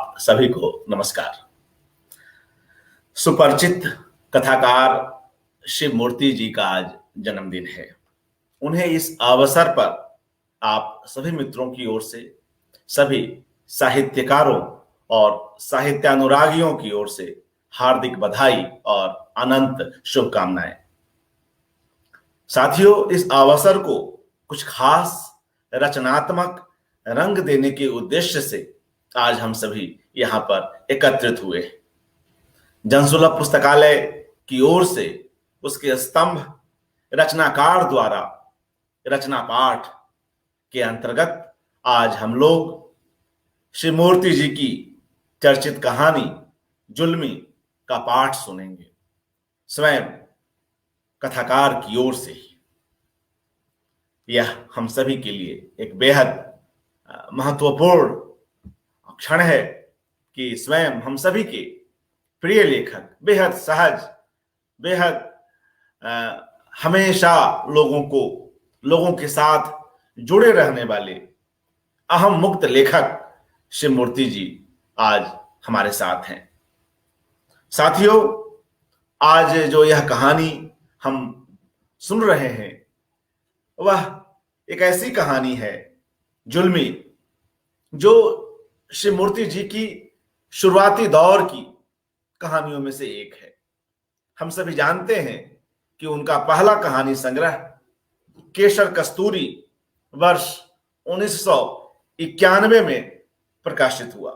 आप सभी को नमस्कार। सुपरिचित कथाकार शिव मूर्ति जी का आज जन्मदिन है। उन्हें इस अवसर पर आप सभी मित्रों की ओर से, सभी साहित्यकारों और साहित्यानुरागियों की ओर से हार्दिक बधाई और अनंत शुभकामनाएं। साथियों, इस अवसर को कुछ खास रचनात्मक रंग देने के उद्देश्य से आज हम सभी यहां पर एकत्रित हुए। जनसुलभ पुस्तकालय की ओर से उसके स्तंभ रचनाकार द्वारा रचना पाठ के अंतर्गत आज हम लोग श्री मूर्ति जी की चर्चित कहानी जुल्मी का पाठ सुनेंगे, स्वयं कथाकार की ओर से ही। यह हम सभी के लिए एक बेहद महत्वपूर्ण क्षण है कि स्वयं हम सभी के प्रिय लेखक, बेहद सहज, बेहद हमेशा लोगों के साथ जुड़े रहने वाले अहम मुक्त लेखक शिव मूर्ति जी आज हमारे साथ हैं। साथियों, आज जो यह कहानी हम सुन रहे हैं वह एक ऐसी कहानी है, जुल्मी, जो शिव मूर्ति जी की शुरुआती दौर की कहानियों में से एक है। हम सभी जानते हैं कि उनका पहला कहानी संग्रह केशर कस्तूरी वर्ष 1991 में प्रकाशित हुआ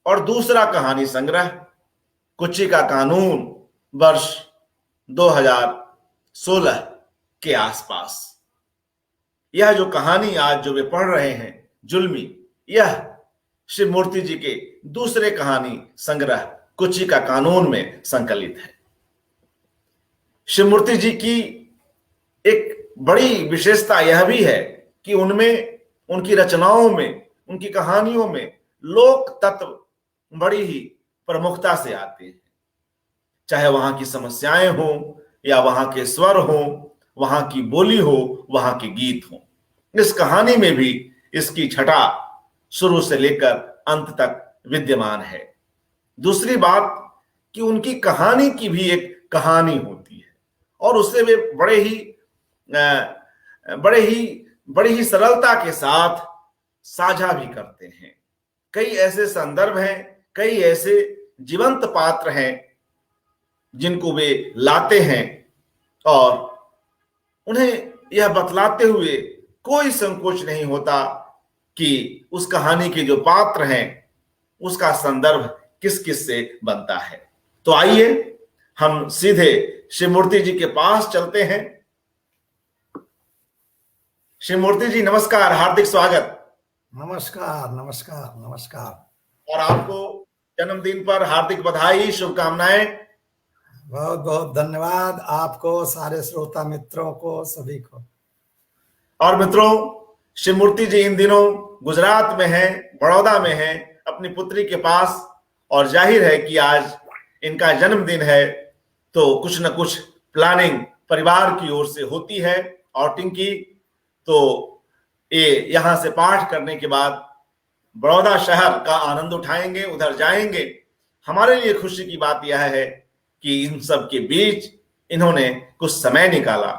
और दूसरा कहानी संग्रह कुची का कानून वर्ष 2016 के आसपास। यह जो कहानी आज जो वे पढ़ रहे हैं, जुल्मी, यह शिव मूर्ति जी के दूसरे कहानी संग्रह कुची का कानून में संकलित है। शिव मूर्ति जी की एक बड़ी विशेषता यह भी है कि उनमें, उनकी रचनाओं में, उनकी कहानियों में लोक तत्व बड़ी ही प्रमुखता से आते हैं। चाहे वहां की समस्याएं हों या वहां के स्वर हों, वहां की बोली हो, वहां के गीत हों, इस कहानी में भी इसकी छटा शुरू से लेकर अंत तक विद्यमान है। दूसरी बात कि उनकी कहानी की भी एक कहानी होती है और उससे वे बड़े ही सरलता के साथ साझा भी करते हैं। कई ऐसे संदर्भ हैं, कई ऐसे जीवंत पात्र हैं जिनको वे लाते हैं और उन्हें यह बतलाते हुए कोई संकोच नहीं होता कि उस कहानी के जो पात्र हैं उसका संदर्भ किस किस से बनता है। तो आइए हम सीधे शिव मूर्ति जी के पास चलते हैं। शिव मूर्ति जी, नमस्कार, हार्दिक स्वागत। नमस्कार नमस्कार नमस्कार। और आपको जन्मदिन पर हार्दिक बधाई, शुभकामनाएं। बहुत बहुत धन्यवाद आपको, सारे श्रोता मित्रों को, सभी को। और मित्रों, शिव मूर्ति जी इन दिनों गुजरात में हैं, बड़ौदा में हैं, अपनी पुत्री के पास, और जाहिर है कि आज इनका जन्मदिन है तो कुछ न कुछ प्लानिंग परिवार की ओर से होती है, आउटिंग की। तो ये यहां से पाठ करने के बाद बड़ौदा शहर का आनंद उठाएंगे, उधर जाएंगे। हमारे लिए खुशी की बात यह है कि इन सब के बीच इन्होंने कुछ समय निकाला।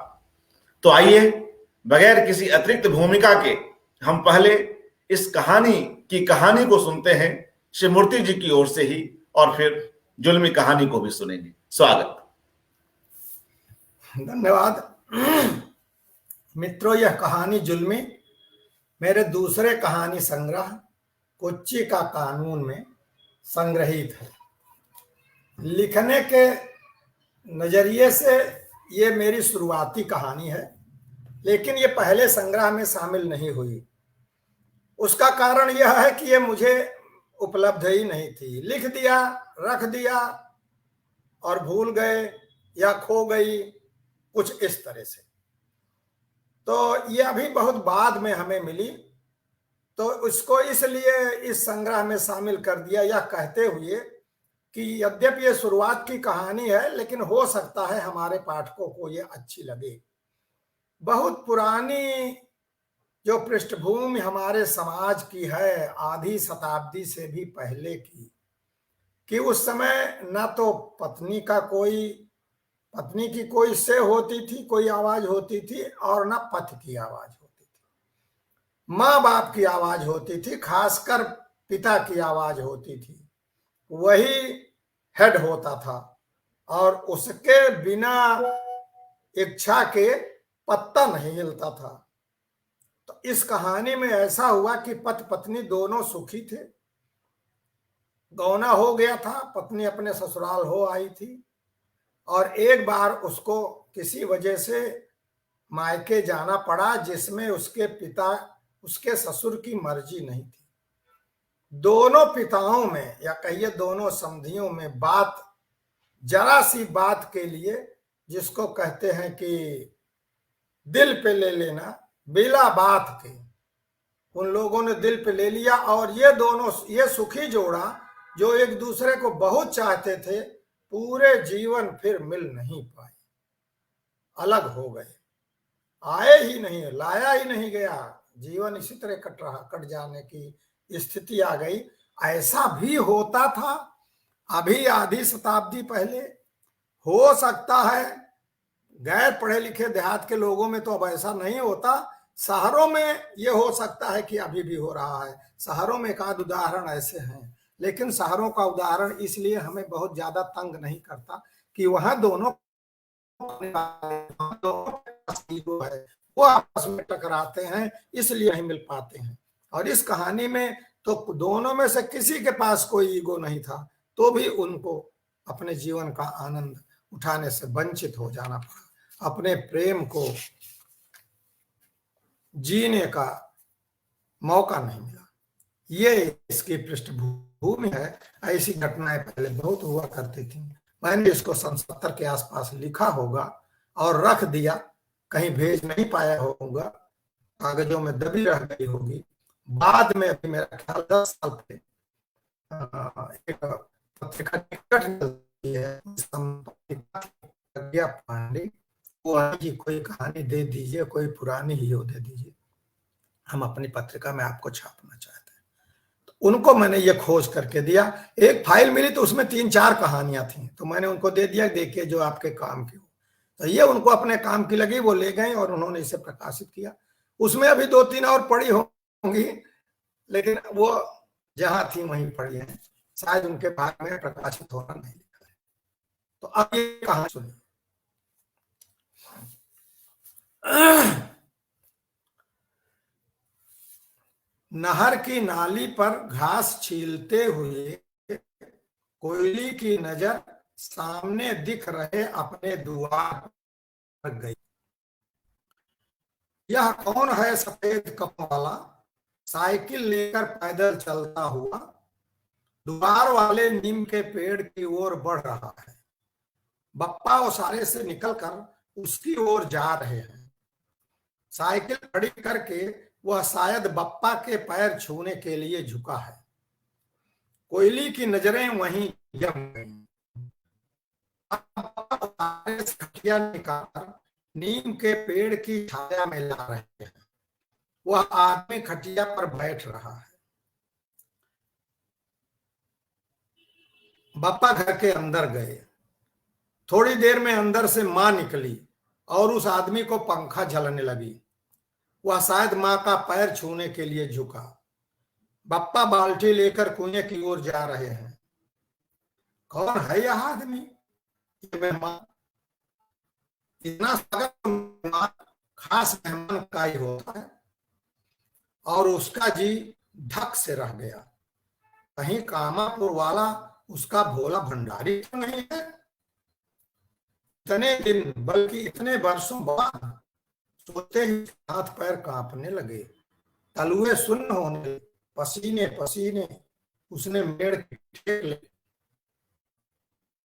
तो आइए, बगैर किसी अतिरिक्त भूमिका के हम पहले इस कहानी को सुनते हैं शिव मूर्ति जी की ओर से ही, और फिर जुल्मी कहानी को भी सुनेंगे। स्वागत। धन्यवाद मित्रों। यह कहानी जुल्मी मेरे दूसरे कहानी संग्रह कुची का कानून में संग्रहित है। लिखने के नजरिए से ये मेरी शुरुआती कहानी है, लेकिन ये पहले संग्रह में शामिल नहीं हुई। उसका कारण यह है कि ये मुझे उपलब्ध ही नहीं थी। लिख दिया, रख दिया और भूल गए या खो गई, कुछ इस तरह से। तो ये अभी बहुत बाद में हमें मिली, तो उसको इसलिए इस संग्रह में शामिल कर दिया, यह कहते हुए कि यद्यपि ये शुरुआत की कहानी है, लेकिन हो सकता है हमारे पाठकों को ये अच्छी लगे। बहुत पुरानी जो पृष्ठभूमि हमारे समाज की है आधी शताब्दी से भी पहले की, कि उस समय न तो पत्नी की कोई से होती थी, कोई आवाज होती थी, और न पति की आवाज होती थी। माँ बाप की आवाज होती थी, खासकर पिता की आवाज होती थी। वही हेड होता था और उसके बिना इच्छा के पत्ता नहीं हिलता था। तो इस कहानी में ऐसा हुआ कि पति पत्नी दोनों सुखी थे। गौना हो गया था, पत्नी अपने ससुराल हो आई थी, और एक बार उसको किसी वजह से मायके जाना पड़ा, जिसमें उसके पिता, उसके ससुर की मर्जी नहीं थी। दोनों पिताओं में, या कहिए दोनों समधियों में, बात जरा सी बात के लिए, जिसको कहते हैं कि दिल पे ले लेना, बिला बात के उन लोगों ने दिल पे ले लिया। और ये सुखी जोड़ा जो एक दूसरे को बहुत चाहते थे, पूरे जीवन फिर मिल नहीं पाए, अलग हो गए, आए ही नहीं, लाया ही नहीं गया। जीवन इसी तरह कट जाने की स्थिति आ गई। ऐसा भी होता था अभी आधी शताब्दी पहले। हो सकता है गैर पढ़े लिखे देहात के लोगों में तो अब ऐसा नहीं होता, शहरों में ये हो सकता है कि अभी भी हो रहा है। शहरों में एक आध उदाहरण ऐसे हैं, लेकिन शहरों का उदाहरण इसलिए हमें बहुत ज्यादा तंग नहीं करता कि वहां दोनों ईगो है, वो आपस में टकराते हैं, इसलिए नहीं मिल पाते हैं। और इस कहानी में तो दोनों में से किसी के पास कोई ईगो नहीं था, तो भी उनको अपने जीवन का आनंद उठाने से वंचित हो जाना पड़ा, अपने प्रेम को जीने का मौका नहीं मिला। ये इसकी पृष्ठभूमि है। ऐसी घटनाएं पहले बहुत हुआ करती थी। मैंने इसको सन 70 के आसपास लिखा होगा और रख दिया, कहीं भेज नहीं पाया होगा, कागजों में दबी रह गई होगी। बाद में अभी मेरा ख्याल 10 साल पहले एक पत्रिका टिकट मिलती है, पांडे, वो जी कोई कहानी दे दीजिए, कोई पुरानी ही हो दे दीजिए, हम अपनी पत्रिका में आपको छापना चाहते हैं। तो उनको मैंने ये खोज करके दिया। एक फाइल मिली तो उसमें 3-4 कहानियां थी, तो मैंने उनको दे दिया, देखिए जो आपके काम की हो। तो ये उनको अपने काम की लगी, वो ले गए और उन्होंने इसे प्रकाशित किया। उसमें अभी 2-3 और पड़ी होंगी, लेकिन वो जहां थी वहीं पड़ी है, शायद उनके भाग में प्रकाशित होना नहीं लिखा है। तो अब ये कहानी सुनिए। नहर की नाली पर घास छीलते हुए कोयली की नजर सामने दिख रहे अपने द्वार पर गई। यह कौन है सफेद कपड़ों वाला, साइकिल लेकर पैदल चलता हुआ, द्वार वाले नीम के पेड़ की ओर बढ़ रहा है। बप्पा ओसारे से निकलकर उसकी ओर जा रहे हैं। साइकिल खड़ी करके वह शायद बप्पा के पैर छूने के लिए झुका है। कोयली की नजरें वहीं जम गईं। खटिया निकालकर नीम के पेड़ की छाया में ला रहे हैं। वह आदमी खटिया पर बैठ रहा है। बप्पा घर के अंदर गए। थोड़ी देर में अंदर से मां निकली और उस आदमी को पंखा झलने लगी। वह शायद मां का पैर छूने के लिए झुका। बप्पा बाल्टी लेकर कुएं की ओर जा रहे हैं। कौन है यह आदमी? ये मेहमान। इतना स्वागत खास मेहमान का ही होता है। और उसका जी धक से रह गया। कहीं कामापुर वाला उसका भोला भंडारी तो नहीं है? इतने दिन, बल्कि इतने वर्षों बाद सोते ही हाथ पैर कांपने लगे, तलुए सुन्न होने लगे, पसीने पसीने उसने मेड़ के टेक ले।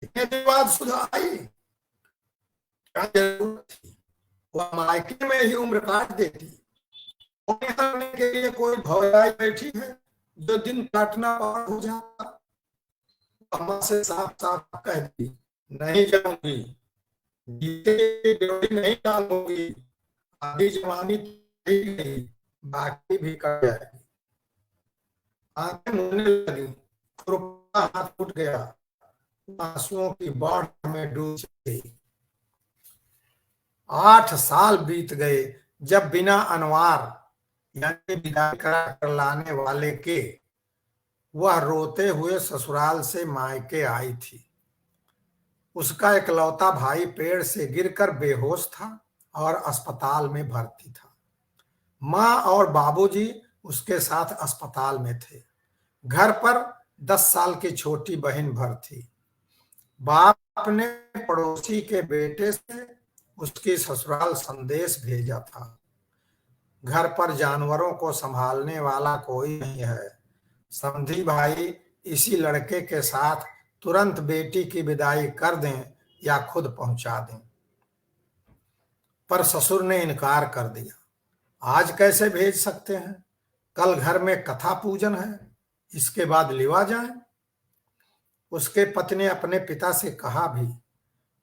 इतने दिन बाद सुधा आई, क्या जरूरत थी? वह मायके में ही उम्र काट देती। करने के लिए कोई भौजाई बैठी है जो दिन काटना पार हो जाता। अम्मा से साफ साफ कह दी, नहीं जाऊंगी, जीते ड्योढ़ी नहीं डालूंगी, आधी जवानी गई, बाकी भी कट जाएगी। आंखें मुड़ने लगी, खुरपा हाथ टूट गया, आंसुओं की बाढ़ में डूब गई। 8 साल बीत गए जब बिना अनवार यानी विदाई करा कर लाने वाले के वह रोते हुए ससुराल से मायके आई थी। उसका इकलौता भाई पेड़ से गिरकर बेहोश था और अस्पताल में भर्ती था। माँ और बाबूजी उसके साथ अस्पताल में थे। घर पर 10 साल की छोटी बहन भर थी। बाप ने पड़ोसी के बेटे से उसकी ससुराल संदेश भेजा था। घर पर जानवरों को संभालने वाला कोई नहीं है। समधी भाई इसी लड़के के साथ तुरंत बेटी की विदाई कर दें या खुद पहुंचा दें। पर ससुर ने इनकार कर दिया। आज कैसे भेज सकते हैं? कल घर में कथा पूजन है, इसके बाद लिवा जाए। उसके पति ने अपने पिता से कहा भी,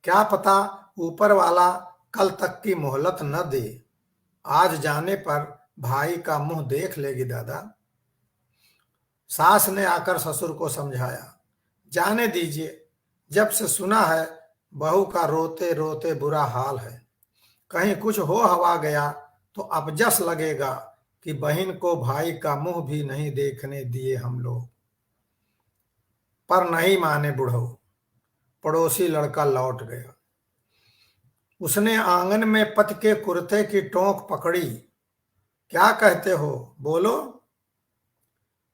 क्या पता ऊपर वाला कल तक की मोहलत न दे। आज जाने पर भाई का मुंह देख लेगी दादा। सास ने आकर ससुर को समझाया, जाने दीजिए, जब से सुना है बहू का रोते रोते बुरा हाल है। कहीं कुछ हो हवा गया तो अपजस लगेगा कि बहन को भाई का मुंह भी नहीं देखने दिए हम लोग। पर नहीं माने बुढ़ऊ। पड़ोसी लड़का लौट गया। उसने आंगन में पति के कुर्ते की टोंक पकड़ी। क्या कहते हो, बोलो।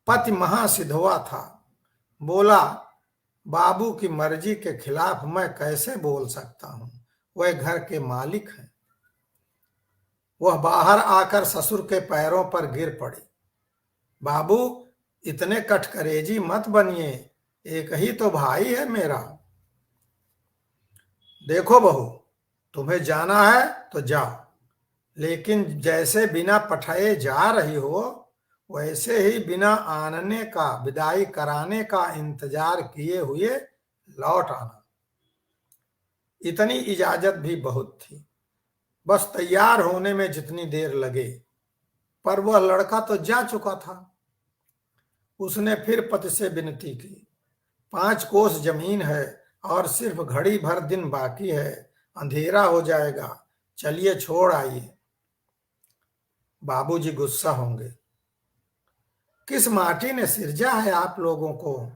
पति महासिधवा था। बोला, बाबू की मर्जी के खिलाफ मैं कैसे बोल सकता हूं, वह घर के मालिक हैं। वह बाहर आकर ससुर के पैरों पर गिर पड़ी। बाबू, इतने कठकरेजी मत बनिए, एक ही तो भाई है मेरा। देखो बहू, तुम्हें जाना है तो जाओ, लेकिन जैसे बिना पठाए जा रही हो वैसे ही बिना आनने का, विदाई कराने का इंतजार किए हुए लौट आना। इतनी इजाजत भी बहुत थी, बस तैयार होने में जितनी देर लगे। पर वह लड़का तो जा चुका था। उसने फिर पति से विनती की, 5 कोस जमीन है और सिर्फ घड़ी भर दिन बाकी है, अंधेरा हो जाएगा, चलिए छोड़ आइए। बाबूजी गुस्सा होंगे। किस माटी ने सिरजा है आप लोगों को?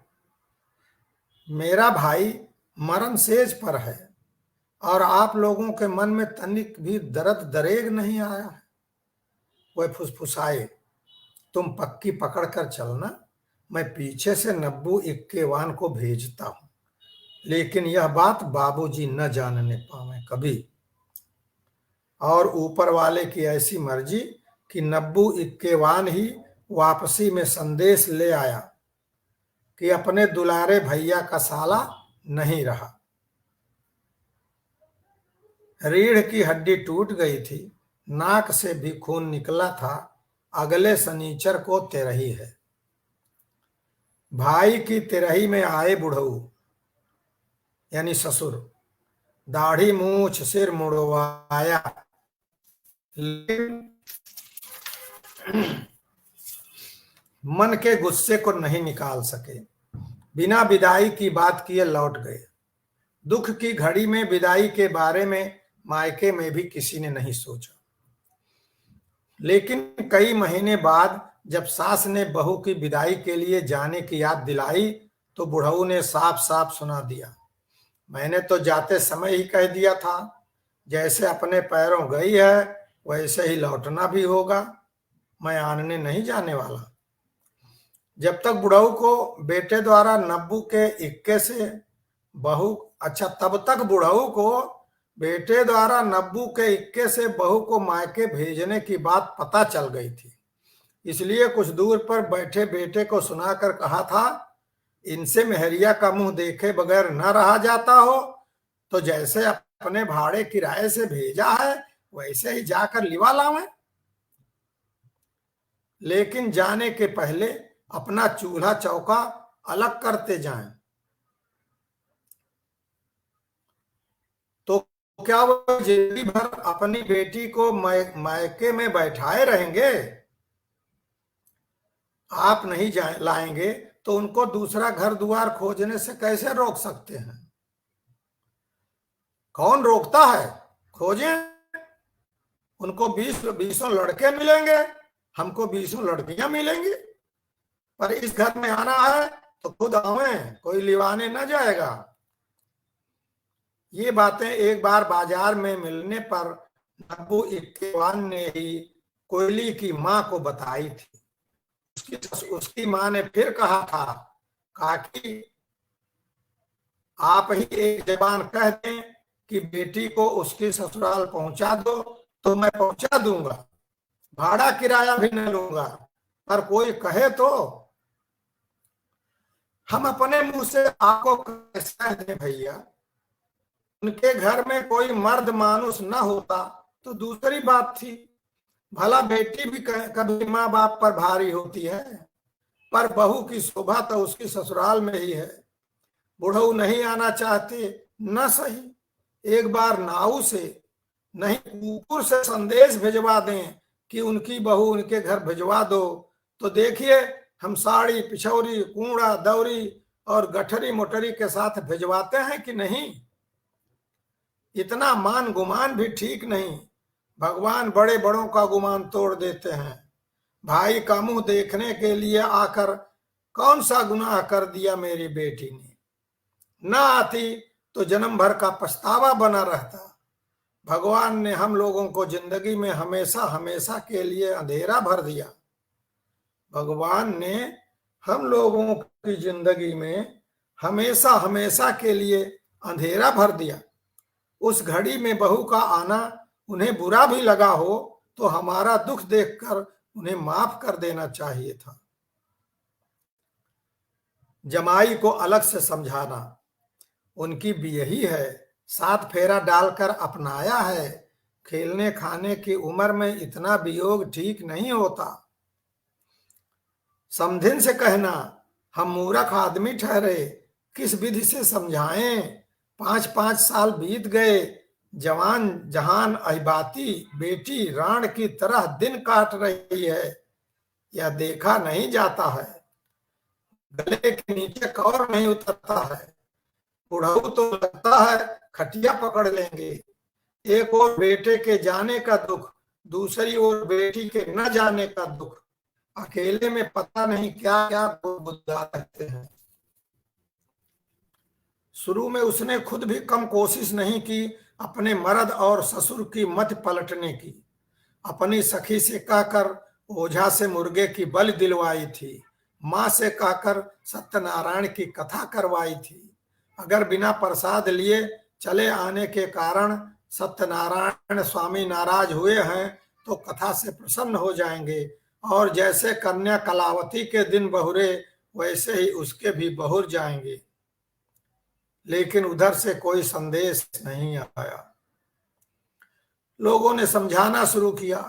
मेरा भाई मरण सेज पर है और आप लोगों के मन में तनिक भी दर्द दरेग नहीं आया है। वह फुसफुसाए, तुम पक्की पकड़ कर चलना, मैं पीछे से नब्बू इक्केवान को भेजता हूं, लेकिन यह बात बाबूजी न जानने पावे कभी। और ऊपर वाले की ऐसी मर्जी कि नब्बू इक्केवान ही वापसी में संदेश ले आया कि अपने दुलारे भैया का साला नहीं रहा। रीढ़ की हड्डी टूट गई थी, नाक से भी खून निकला था। अगले शनिचर को तिरही है। भाई की तिरही में आए बुढ़ऊ यानी ससुर, दाढ़ी मूछ सिर मुड़वाया, लेकिन मन के गुस्से को नहीं निकाल सके। बिना विदाई की बात किए लौट गए। दुख की घड़ी में विदाई के बारे में मायके में भी किसी ने नहीं सोचा। लेकिन कई महीने बाद जब सास ने बहू की विदाई के लिए जाने की याद दिलाई तो बुढ़ऊ ने साफ साफ सुना दिया, मैंने तो जाते समय ही कह दिया था, जैसे अपने पैरों गई है वैसे ही लौटना भी होगा, मैं आनने नहीं जाने वाला। जब तक बुढ़ऊ को बेटे द्वारा नब्बू के इक्के से बहू, अच्छा तब तक बुढ़ऊ को बेटे द्वारा नब्बू के इक्के से बहू को मायके भेजने की बात पता चल गई थी। इसलिए कुछ दूर पर बैठे बेटे को सुनाकर कहा था, इनसे मेहरिया का मुंह देखे बगैर न रहा जाता हो तो जैसे अपने भाड़े किराए से भेजा है वैसे ही जाकर लिवा लावें। लेकिन जाने के पहले अपना चूल्हा चौका अलग करते जाएं। तो क्या वो जिंदगी भर अपनी बेटी को मायके में बैठाए रहेंगे? आप नहीं लाएंगे तो उनको दूसरा घर द्वार खोजने से कैसे रोक सकते हैं? कौन रोकता है? खोजें। उनको 20 लड़के मिलेंगे, हमको 20 लड़कियां मिलेंगी। पर इस घर में आना है तो खुद आवे, कोई लिवाने न जाएगा। ये बातें एक बार बाजार में मिलने पर नब्बू इक्केवान ने ही कोयली की माँ को बताई थी। उसकी माँ ने फिर कहा था, काकी आप ही एक जबान कह दें कि बेटी को उसके ससुराल पहुंचा दो तो मैं पहुंचा दूंगा, भाड़ा किराया भी न लूंगा। पर कोई कहे तो हम अपने मुंह से आपको कैसे कह दें भैया? उनके घर में कोई मर्द मानुस न होता तो दूसरी बात थी, भला बेटी भी कभी माँ बाप पर भारी होती है। पर बहू की शोभा तो उसकी ससुराल में ही है। बुढ़ऊ नहीं आना चाहते न सही, एक बार नाऊ से नहीं कुकुर से संदेश भिजवा दें कि उनकी बहू उनके घर भिजवा दो, तो देखिए हम साड़ी पिछौरी कूड़ा दौरी और गठरी मोटरी के साथ भिजवाते हैं कि नहीं। इतना मान गुमान भी ठीक नहीं। भगवान बड़े बड़ों का गुमान तोड़ देते हैं। भाई का मुंह देखने के लिए आकर कौन सा गुनाह कर दिया मेरी बेटी ने? न आती तो जन्म भर का पछतावा बना रहता। भगवान ने हम लोगों को जिंदगी में हमेशा हमेशा के लिए अंधेरा भर दिया। भगवान ने हम लोगों की जिंदगी में हमेशा हमेशा के लिए अंधेरा भर दिया। उस घड़ी में बहू का आना उन्हें बुरा भी लगा हो तो हमारा दुख देखकर उन्हें माफ कर देना चाहिए था। जमाई को अलग से समझाना, उनकी भी यही है, 7 फेरा डालकर अपनाया है। खेलने खाने की उम्र में इतना वियोग ठीक नहीं होता। समधिन से कहना, हम मूर्ख आदमी ठहरे, किस विधि से समझाएं? 5-5 साल बीत गए, जवान जहान अहिबाती बेटी राण की तरह दिन काट रही है, यह देखा नहीं जाता है। गले के नीचे कौर नहीं उतरता है। बुढ़ऊ तो लगता है खटिया पकड़ लेंगे। एक और बेटे के जाने का दुख, दूसरी ओर बेटी के न जाने का दुख। अकेले में पता नहीं क्या क्या बुझा रहते हैं। शुरू में उसने खुद भी कम कोशिश नहीं की अपने मर्द और ससुर की मत पलटने की। अपनी सखी से कहकर ओझा से मुर्गे की बलि दिलवाई थी। माँ से कहकर सत्यनारायण की कथा करवाई थी। अगर बिना प्रसाद लिए चले आने के कारण सत्यनारायण स्वामी नाराज हुए हैं तो कथा से प्रसन्न हो जाएंगे, और जैसे कन्या कलावती के दिन बहुरे वैसे ही उसके भी बहुर जाएंगे। लेकिन उधर से कोई संदेश नहीं आया। लोगों ने समझाना शुरू किया,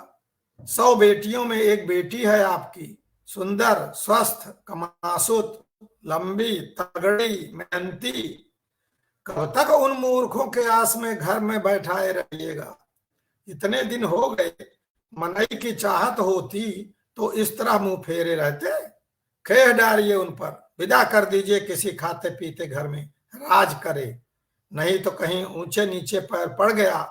100 बेटियों में एक बेटी है आपकी, सुंदर, स्वस्थ, कमासुत, लंबी, तगड़ी, मेहनती। कब तक उन मूर्खों के आस में घर में बैठाए रहिएगा? इतने दिन हो गए, मनई की चाहत होती तो इस तरह मुंह फेरे रहते। खेह डालिए उन पर, विदा कर दीजिए किसी खाते पीते घर में राज करे। नहीं तो कहीं ऊंचे नीचे पैर पड़ गया,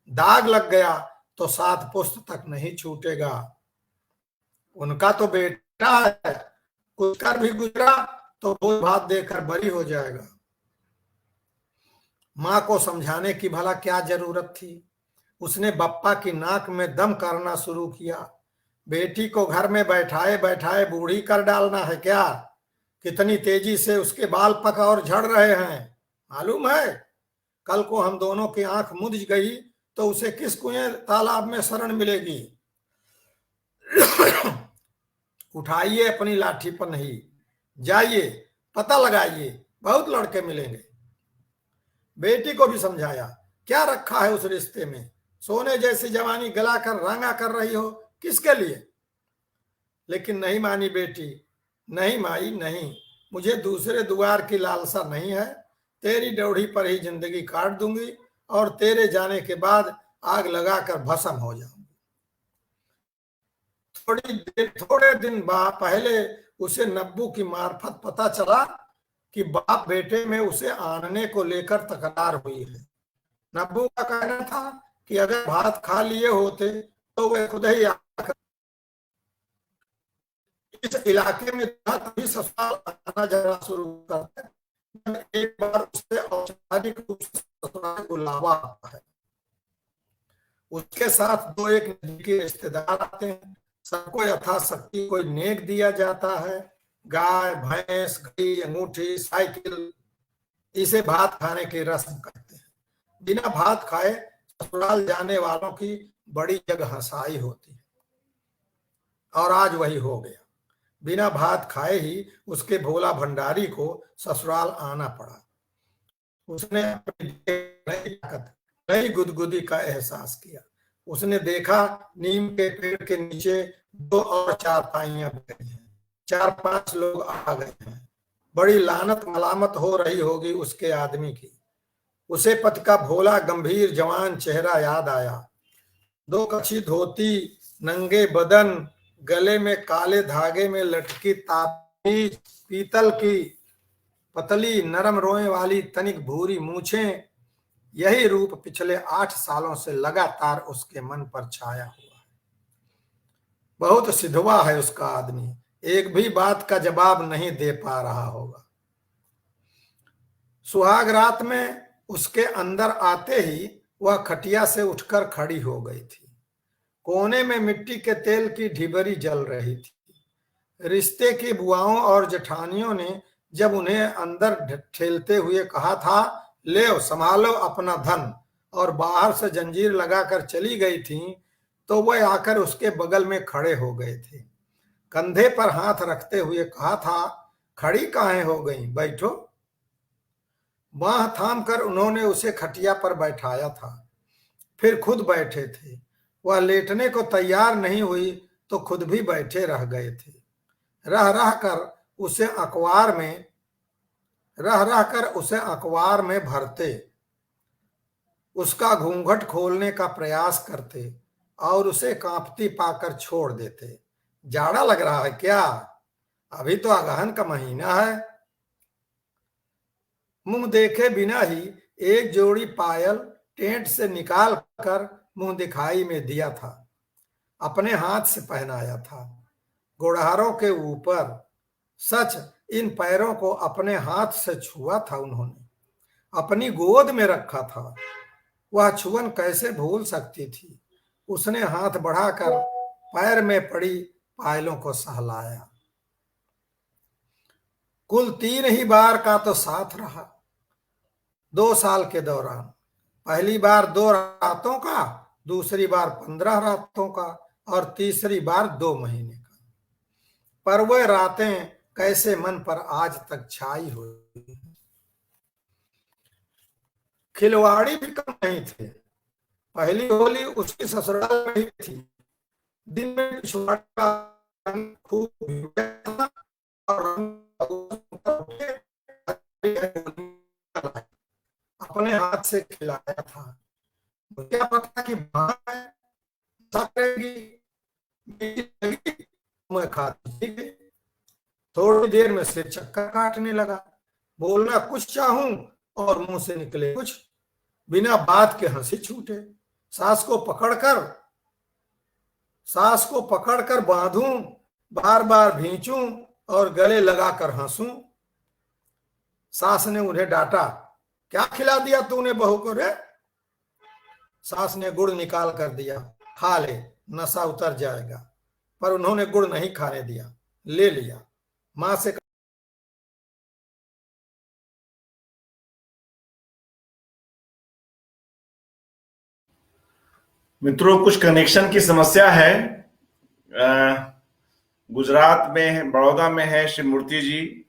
दाग लग गया तो 7 पुश्त तक नहीं छूटेगा। उनका तो बेटा है, कुछ कर भी गुजरा तो भोज भात देकर बरी हो जाएगा। माँ को समझाने की भला क्या जरूरत थी? उसने बप्पा की नाक में दम करना शुरू किया। बेटी को घर में बैठाए बैठाए बूढ़ी कर डालना है क्या? कितनी तेजी से उसके बाल पक और झड़ रहे हैं मालूम है? कल को हम दोनों की आंख मुझ गई तो उसे किस कुएं तालाब में शरण मिलेगी? उठाइए अपनी लाठी पर नहीं, जाइए पता लगाइए, बहुत लड़के मिलेंगे। बेटी को भी समझाया, क्या रखा है उस रिश्ते में? सोने जैसी जवानी गलाकर रांगा कर रही हो, किसके लिए? लेकिन नहीं मानी बेटी। नहीं माई नहीं, मुझे दूसरे द्वार की लालसा नहीं है। तेरी ड्योढ़ी पर ही जिंदगी काट दूंगी और तेरे जाने के बाद आग लगाकर भस्म हो जाऊंगी। थोड़े दिन पहले उसे नब्बू की मार्फत पता चला कि बाप बेटे में उसे आनने को लेकर तकरार हुई है। नब्बू का कहना था कि अगर भात खा लिए होते तो वे खुद ही आकर इस इलाके में तभी ससुराल आना जाना शुरू करते। एक बार उससे औपचारिक रूप से ससुराल बुलावा आता है। उसके साथ दो एक नजदीकी रिश्तेदार आते हैं। सबको यथाशक्ति कोई नेक दिया जाता है। गाय, भैंस, घड़ी, अंगूठी, साइकिल, इसे भात खाने की रस्म कहते हैं। बिना भात खाए ससुराल जाने वालों की बड़ी जगह हंसाई होती है, और आज वही हो गया। बिना भात खाए ही उसके भोला भंडारी को ससुराल आना पड़ा। उसने अपनी नई ताकत, नई गुदगुदी का एहसास किया। उसने देखा नीम के पेड़ के नीचे दो और चारपाइयां बिछी हैं। 4-5 लोग आ गए हैं। बड़ी लानत मलामत हो रही होगी उसके आदमी की। उसे पति का भोला गंभीर जवान चेहरा याद आया। 2 कच्छी धोती, नंगे बदन, गले में काले धागे में लटकी ताबीज, पीतल की पतली नरम रोए वाली तनिक भूरी मूछें, यही रूप पिछले 8 सालों से लगातार उसके मन पर छाया हुआ है। बहुत सिधवा है उसका आदमी, एक भी बात का जवाब नहीं दे पा रहा होगा। सुहाग रात में उसके अंदर आते ही वह खटिया से उठकर खड़ी हो गई थी। कोने में मिट्टी के तेल की ढिबरी जल रही थी। रिश्ते की बुआओं और जेठानियों ने जब उन्हें अंदर ठेलते हुए कहा था, ले संभालो अपना धन, और बाहर से जंजीर लगाकर चली गई थी, तो वह आकर उसके बगल में खड़े हो गए थे। कंधे पर हाथ रखते हुए कहा था, खड़ी काहे हो गई, बैठो। बाह थाम कर उन्होंने उसे खटिया पर बैठाया था, फिर खुद बैठे थे। वह लेटने को तैयार नहीं हुई तो खुद भी बैठे रह गए थे। रह रह कर उसे अखबार में भरते, उसका घूंघट खोलने का प्रयास करते और उसे कांपती पाकर छोड़ देते। जाड़ा लग रहा है क्या? अभी तो अगहन का महीना है। मुंह देखे बिना ही एक जोड़ी पायल टेंट से निकाल कर मुंह दिखाई में दिया था। अपने हाथ से पहनाया था, गोड़हारों के ऊपर। सच, इन पैरों को अपने हाथ से छुआ था उन्होंने, अपनी गोद में रखा था। वह छुअन कैसे भूल सकती थी? उसने हाथ बढ़ाकर पैर में पड़ी पायलों को सहलाया। कुल 3 ही बार का तो साथ रहा 2 साल के दौरान। पहली बार 2 रातों का, दूसरी बार 15 रातों का, और तीसरी बार 2 महीने का। पर वह रातें कैसे मन पर आज तक छाई हुई। खिलवाड़ी भी कम नहीं थे। पहली होली उसकी ससुराल में ही थी। दिन में पिछवाड़ा का रंग खूब था और अपने हाथ से खिलाया था। क्या पता कि मैं खाती। थोड़ी देर में सिर चक्कर काटने लगा। बोलना कुछ चाहूं और मुंह से निकले कुछ। बिना बात के हंसी छूटे। सास को पकड़कर बांधूं, बार बार भींचूं और गले लगाकर हंसूं। सास ने उन्हें डांटा, क्या खिला दिया तूने बहू को रे? सास ने गुड़ निकाल कर दिया, खा ले, नशा उतर जाएगा। पर उन्होंने गुड़ नहीं खाने दिया, ले लिया। मां से मित्रों, कुछ कनेक्शन की समस्या है। गुजरात में, बड़ौदा में है श्री मूर्ति जी,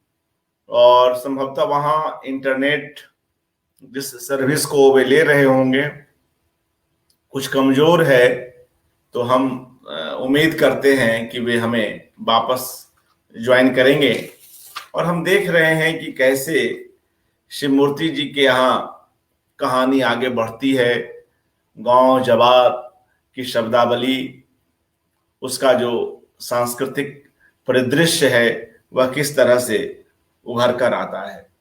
और संभवतः वहां इंटरनेट जिस सर्विस को वे ले रहे होंगे कुछ कमजोर है। तो हम उम्मीद करते हैं कि वे हमें वापस ज्वाइन करेंगे। और हम देख रहे हैं कि कैसे श्री मूर्ति जी के यहाँ कहानी आगे बढ़ती है। गांव जवार की शब्दावली, उसका जो सांस्कृतिक परिदृश्य है वह किस तरह से उभर कर आता है।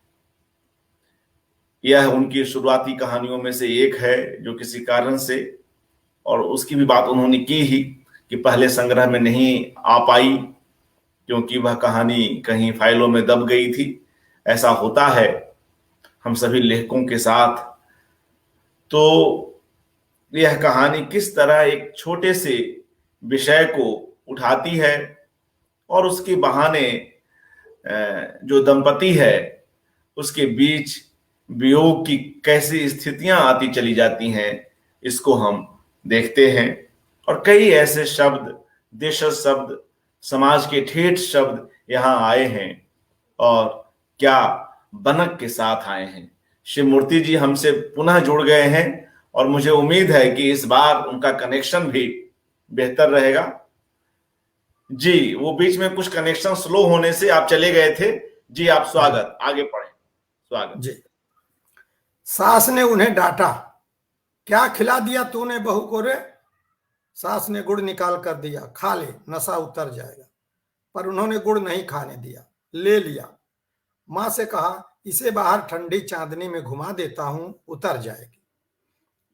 यह उनकी शुरुआती कहानियों में से एक है जो किसी कारण से, और उसकी भी बात उन्होंने की ही कि पहले संग्रह में नहीं आ पाई क्योंकि वह कहानी कहीं फाइलों में दब गई थी। ऐसा होता है हम सभी लेखकों के साथ। तो यह कहानी किस तरह एक छोटे से विषय को उठाती है और उसके बहाने जो दंपति है उसके बीच वियोग की कैसी स्थितियां आती चली जाती हैं, इसको हम देखते हैं। और कई ऐसे शब्द, देशज शब्द, समाज के ठेठ शब्द यहाँ आए हैं, और क्या बनक के साथ आए हैं। शिव मूर्ति जी हमसे पुनः जुड़ गए हैं और मुझे उम्मीद है कि इस बार उनका कनेक्शन भी बेहतर रहेगा। जी, वो बीच में कुछ कनेक्शन स्लो होने से आप चले गए थे। जी, आप स्वागत, आगे पढ़ें। स्वागत जी। सास ने उन्हें डांटा, क्या खिला दिया तूने बहू को रे। सास ने गुड़ निकाल कर दिया, खा ले, नशा उतर जाएगा। पर उन्होंने गुड़ नहीं खाने दिया, ले लिया। मां से कहा, इसे बाहर ठंडी चांदनी में घुमा देता हूं, उतर जाएगी।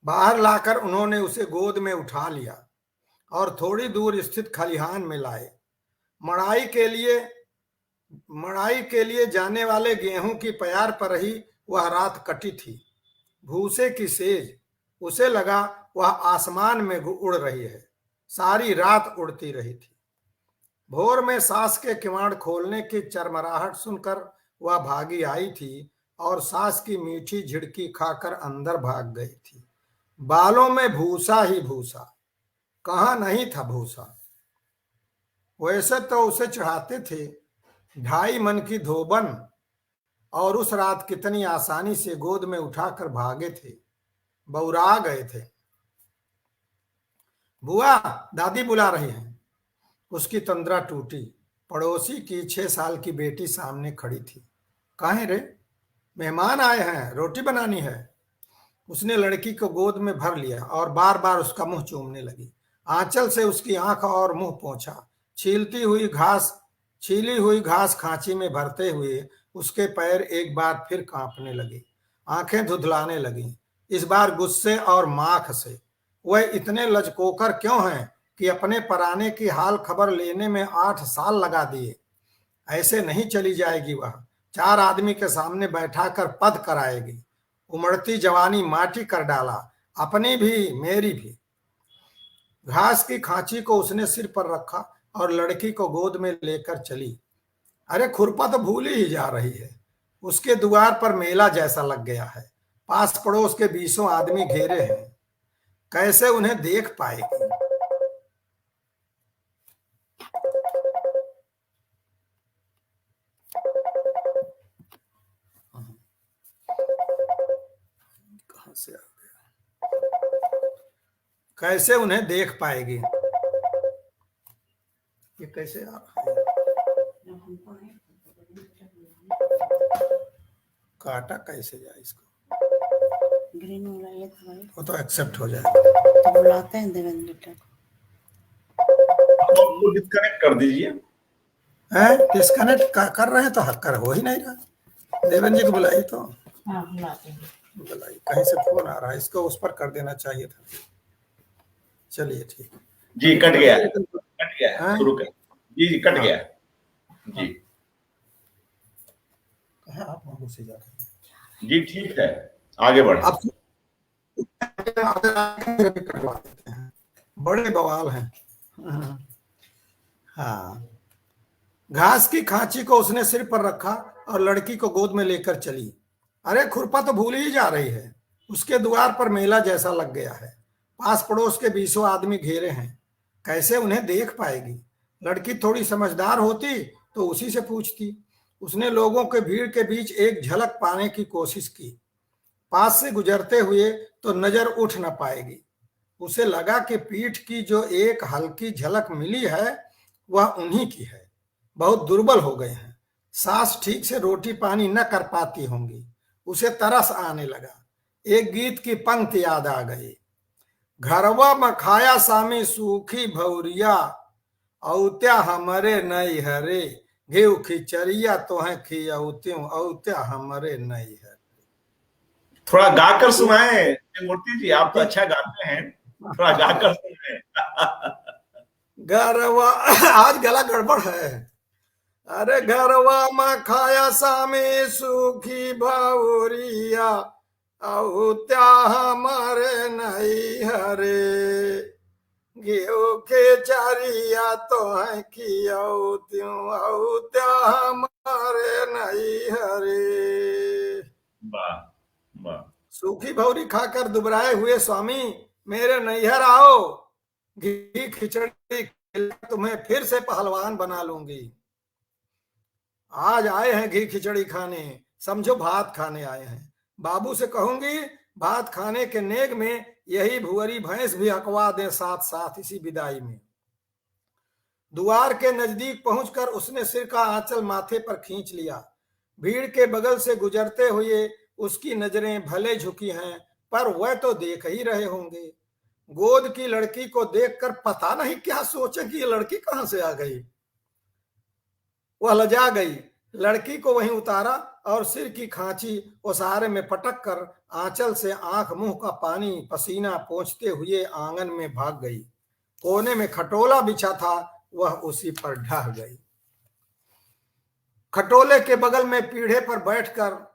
बाहर लाकर उन्होंने उसे गोद में उठा लिया और थोड़ी दूर स्थित खलिहान में लाए। मड़ाई के लिए जाने वाले गेहूं की प्यार पर ही वह रात कटी थी। भूसे की सेज, उसे लगा वह आसमान में उड़ रही है। सारी रात उड़ती रही थी। भोर में सास के किवाड़ खोलने की चरमराहट सुनकर वह भागी आई थी और सास की मीठी झिड़की खाकर अंदर भाग गई थी। बालों में भूसा ही भूसा, कहाँ नहीं था भूसा। वैसे तो उसे चढ़ाते थे 2.5 मन की धोबन, और उस रात कितनी आसानी से गोद में उठाकर भागे थे, बौरा गए थे। बुआ, दादी बुला रही हैं। उसकी तंद्रा टूटी। पड़ोसी की 6 साल की बेटी सामने खड़ी थी। काहे रे, मेहमान आए हैं, रोटी बनानी है। उसने लड़की को गोद में भर लिया और बार बार उसका मुंह चूमने लगी। आंचल से उसकी आंख और मुंह पोंछा। छीली हुई घास खांची में भरते हुए उसके पैर एक बार फिर कांपने लगे। आंखें धुंधलाने लगी, इस बार गुस्से और माख से। वह इतने लजकोकर क्यों हैं कि अपने पराने की हाल खबर लेने में 8 साल लगा दिए। ऐसे नहीं चली जाएगी वह, 4 आदमी के सामने बैठाकर पद कराएगी। उमड़ती जवानी माटी कर डाला, अपनी भी मेरी भी। घास की खांची को उसने सिर पर रखा और लड़की को गोद में लेकर चली। अरे खुरपा तो भूली ही जा रही है। उसके द्वार पर मेला जैसा लग गया है। पास पड़ोस के 20 आदमी घेरे हैं, कैसे उन्हें देख पाएगी। कहां से आ गया, कैसे उन्हें देख पाएगी। ये कैसे आ रहा है, काटा कैसे जाए इसको। ग्रीन वाला ये था भाई, वो तो एक्सेप्ट हो जाएगा। तो बुलाते हैं देवेंद्र का। आप उसको डिस्कनेक्ट कर दीजिए। है डिस्कनेक्ट कर रहे हैं तो हक्कर हो ही नहीं रहा। देवेंद्र जी को बुलाइए, तो हाँ बुलाते हैं। बुलाइए। कहीं से फोन आ रहा है, इसको उस पर कर देना चाहिए था। चलिए ठीक। जी, कट गया है, कट गया है, हाँ? शुरू कर। जी कट हाँ। गया है। जी कहाँ आप वहां से जा रहे हैं। जी ठीक है, आगे बढ़े। अब कटवा देते हैं, बड़े बवाल हैं। हाँ। घास की खांची को उसने सिर पर रखा और लड़की को गोद में लेकर चली। अरे खुरपा तो भूल ही जा रही है। उसके द्वार पर मेला जैसा लग गया है। पास पड़ोस के 20 आदमी घेरे हैं, कैसे उन्हें देख पाएगी। लड़की थोड़ी समझदार होती तो उसी से पूछती। उसने लोगों के भीड़ के बीच एक झलक पाने की कोशिश की। पास से गुजरते हुए तो नजर उठ न पाएगी। उसे लगा कि पीठ की जो एक हल्की झलक मिली है वह उन्हीं की है। बहुत दुर्बल हो गए हैं। सास ठीक से रोटी पानी न कर पाती होंगी। उसे तरस आने लगा। एक गीत की पंक्ति याद आ गई। घरवा में खाया सामी सूखी भौरिया, औत्या हमरे नई हरे, घेऊ खिचड़िया तो है खियौत्यों औत्या हमारे नहीं है। थोड़ा गाकर सुनाए मूर्ति जी, आप तो अच्छा गाते हैं, थोड़ा गाकर सुनाए। गरवा आज गला गड़बड़ है। अरे घरवा में खाया सामे सूखी भावरिया औत्या हमारे नहीं हरे। गेहूं के चारिया तो है खियौत्यों औत्या हमारे नहीं हरे। वाह वाह। सूखी भौरी खाकर दुबराए हुए स्वामी मेरे नैहर आओ, घी खिचड़ी तुम्हें फिर से पहलवान बना लूंगी। आज आए हैं घी खिचड़ी खाने, समझो भात खाने आए हैं। बाबू से कहूंगी भात खाने के नेग में यही भुअरी भैंस भी हकवा दे साथ साथ इसी विदाई में। द्वार के नजदीक पहुंचकर उसने सिर का आंचल माथे पर खींच लिया। भीड़ के बगल से गुजरते हुए उसकी नजरें भले झुकी हैं, पर वह तो देख ही रहे होंगे। गोद की लड़की को देखकर पता नहीं क्या सोचे कि ये लड़की कहां से आ गई। वह लजा गई, लड़की को वहीं उतारा और सिर की खांची ओसारे में पटक कर आंचल से आंख मुंह का पानी पसीना पोंछते हुए आंगन में भाग गई। कोने में खटोला बिछा था, वह उसी पर ढह गई। खटोले के बगल में पीढ़े पर बैठकर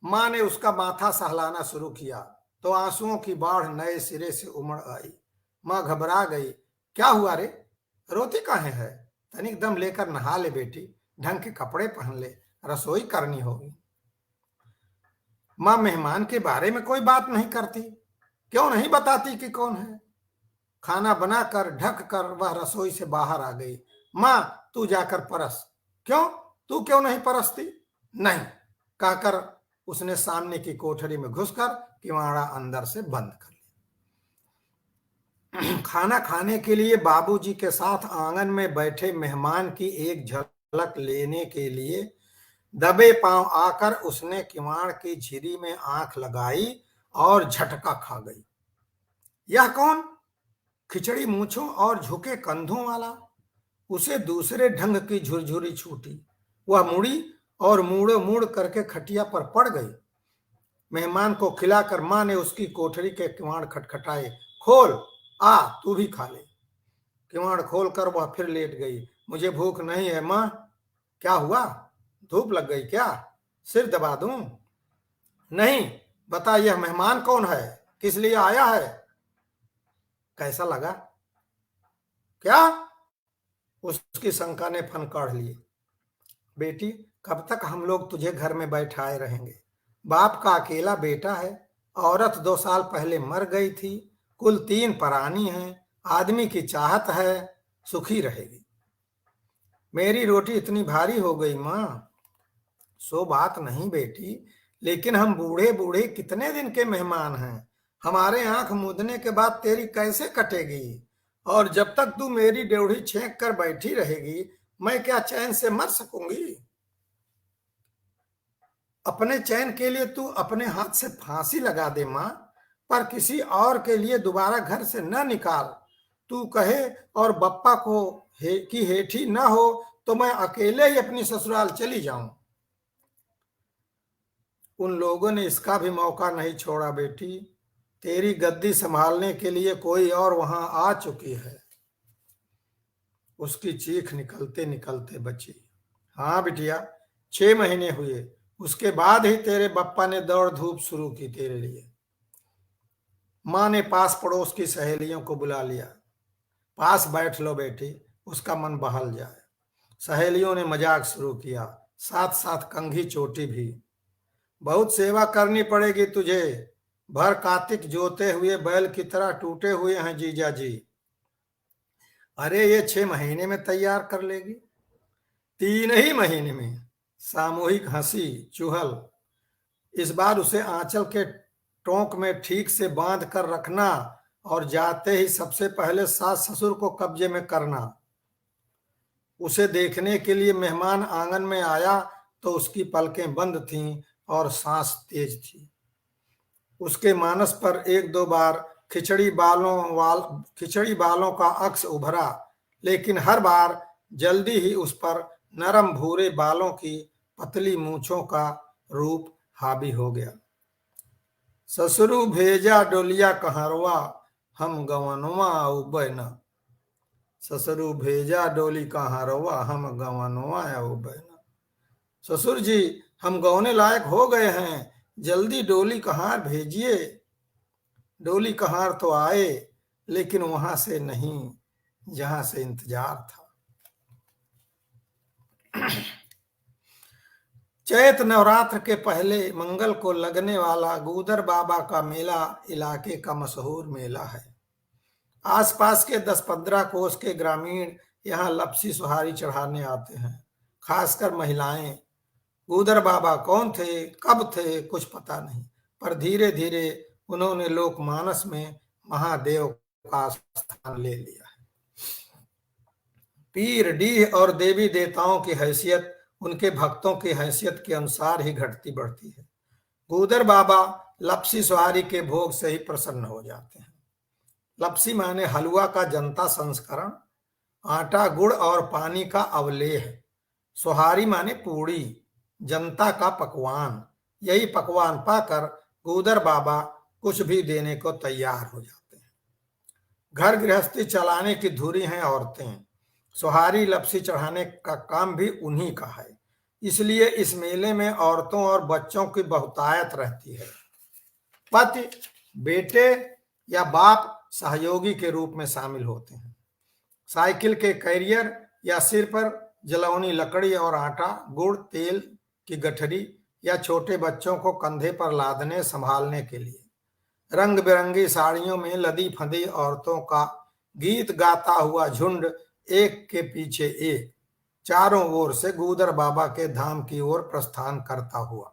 मां ने उसका माथा सहलाना शुरू किया तो आंसुओं की बाढ़ नए सिरे से उमड़ आई। मां घबरा गई। क्या हुआ रे, रोती काहे है? तनिक दम लेकर नहा ले बेटी, ढंग के कपड़े पहन ले, रसोई करनी होगी। मां मेहमान के बारे में कोई बात नहीं करती, क्यों नहीं बताती कि कौन है? खाना बनाकर ढक कर वह रसोई से बाहर आ गई। मां तू जाकर परस। क्यों, तू क्यों नहीं परसती? नहीं, कहकर उसने सामने की कोठरी में घुसकर किवाड़ा अंदर से बंद कर लिया। खाना खाने के लिए बाबूजी के साथ आंगन में बैठे मेहमान की एक झलक लेने के लिए दबे पांव आकर उसने किवाड़ की झिरी में आंख लगाई और झटका खा गई। यह कौन? खिचड़ी मूंछों और झुके कंधों वाला। उसे दूसरे ढंग की झुरझुरी छूटी। वह मुड़ी और मूड़ो मूड़ करके खटिया पर पड़ गई। मेहमान को खिलाकर मां ने उसकी कोठरी के किवाड़ खटखटाए। खोल, आ तू भी खा ले। किवाड़ खोलकर वह फिर लेट गई। मुझे भूख नहीं है मां। क्या हुआ, धूप लग गई क्या? सिर दबा दूं? नहीं, बता यह मेहमान कौन है, किस लिए आया है? कैसा लगा? क्या? उसकी शंका ने फन काढ़ लिए। बेटी, कब तक हम लोग तुझे घर में बैठाए रहेंगे? बाप का अकेला बेटा है, औरत 2 साल पहले मर गई थी, कुल 3 परानी हैं, आदमी की चाहत है, सुखी रहेगी। मेरी रोटी इतनी भारी हो गई मां। सो बात नहीं बेटी, लेकिन हम बूढ़े बूढ़े कितने दिन के मेहमान हैं। हमारे आंख मूंदने के बाद तेरी कैसे कटेगी? और जब तक तू मेरी ड्योढ़ी छेंक कर बैठी रहेगी, मैं क्या चैन से मर सकूंगी? अपने चैन के लिए तू अपने हाथ से फांसी लगा दे मां, पर किसी और के लिए दोबारा घर से न निकाल। तू कहे और बप्पा को की हेठी न हो तो मैं अकेले ही अपनी ससुराल चली जाऊं। उन लोगों ने इसका भी मौका नहीं छोड़ा बेटी। तेरी गद्दी संभालने के लिए कोई और वहां आ चुकी है। उसकी चीख निकलते निकलते बची। हाँ बिटिया, 6 महीने हुए, उसके बाद ही तेरे बप्पा ने दौड़ धूप शुरू की तेरे लिए। मां ने पास पड़ोस की सहेलियों को बुला लिया। पास बैठ लो बेटी, उसका मन बहल जाए। सहेलियों ने मजाक शुरू किया, साथ साथ कंघी चोटी भी। बहुत सेवा करनी पड़ेगी तुझे, भर कार्तिक जोते हुए बैल की तरह टूटे हुए हैं जीजा जी। अरे ये 6 महीने में तैयार कर लेगी? 3 ही महीने में। सामूहिक हंसी चुहल। इस बार उसे आंचल के टोंक में ठीक से बांध कर रखना और जाते ही सबसे पहले सास ससुर को कब्जे में करना। उसे देखने के लिए मेहमान आंगन में आया तो उसकी पलकें बंद थीं और सांस तेज थी। उसके मानस पर 1-2 बार खिचड़ी बालों का अक्स उभरा, लेकिन हर बार जल्दी ही उस पर नरम भूरे बालों की पतली मूंछों का रूप हावी हो गया। ससुरु भेजा डोलिया कहारवा, हम गवनवा उबय न। ससुरु भेजा डोली कहारवा, हम गवनवा उबय न। ससुर जी, हम गौने लायक हो गए हैं, जल्दी डोली कहार भेजिए। डोली कहार तो आए, लेकिन वहां से नहीं जहां से इंतजार था। चैत नवरात्र के पहले मंगल को लगने वाला गूदर बाबा का मेला इलाके का मशहूर मेला है। आसपास के 10-15 कोस के ग्रामीण यहाँ लपसी सुहारी चढ़ाने आते हैं, खासकर महिलाएं। गूदर बाबा कौन थे, कब थे, कुछ पता नहीं, पर धीरे धीरे उन्होंने लोकमानस में महादेव का स्थान ले लिया है। पीर, डीह और देवी देवताओं की हैसियत उनके भक्तों की हैसियत के अनुसार ही घटती बढ़ती है। गूदर बाबा लपसी सुहारी के भोग से ही प्रसन्न हो जाते हैं। लपसी माने हलवा का जनता संस्करण, आटा गुड़ और पानी का अवलेह। सुहारी माने पूड़ी, जनता का पकवान। यही पकवान पाकर गूदर बाबा कुछ भी देने को तैयार हो जाते हैं। घर गृहस्थी चलाने की धुरी हैं औरतें। सुहारी लपसी चढ़ाने का काम भी उन्हीं का है, इसलिए इस मेले में औरतों और बच्चों की बहुतायत रहती है। पति, बेटे या बाप सहयोगी के रूप में शामिल होते हैं। साइकिल के कैरियर या सिर पर जलौनी लकड़ी और आटा, गुड़, तेल की गठरी या छोटे बच्चों को कंधे पर लादने संभालने के लिए। रंग बिरंगी साड़ियों में लदी फंदी औरतों का गीत गाता हुआ झुंड एक के पीछे एक चारों ओर से गूदर बाबा के धाम की ओर प्रस्थान करता हुआ।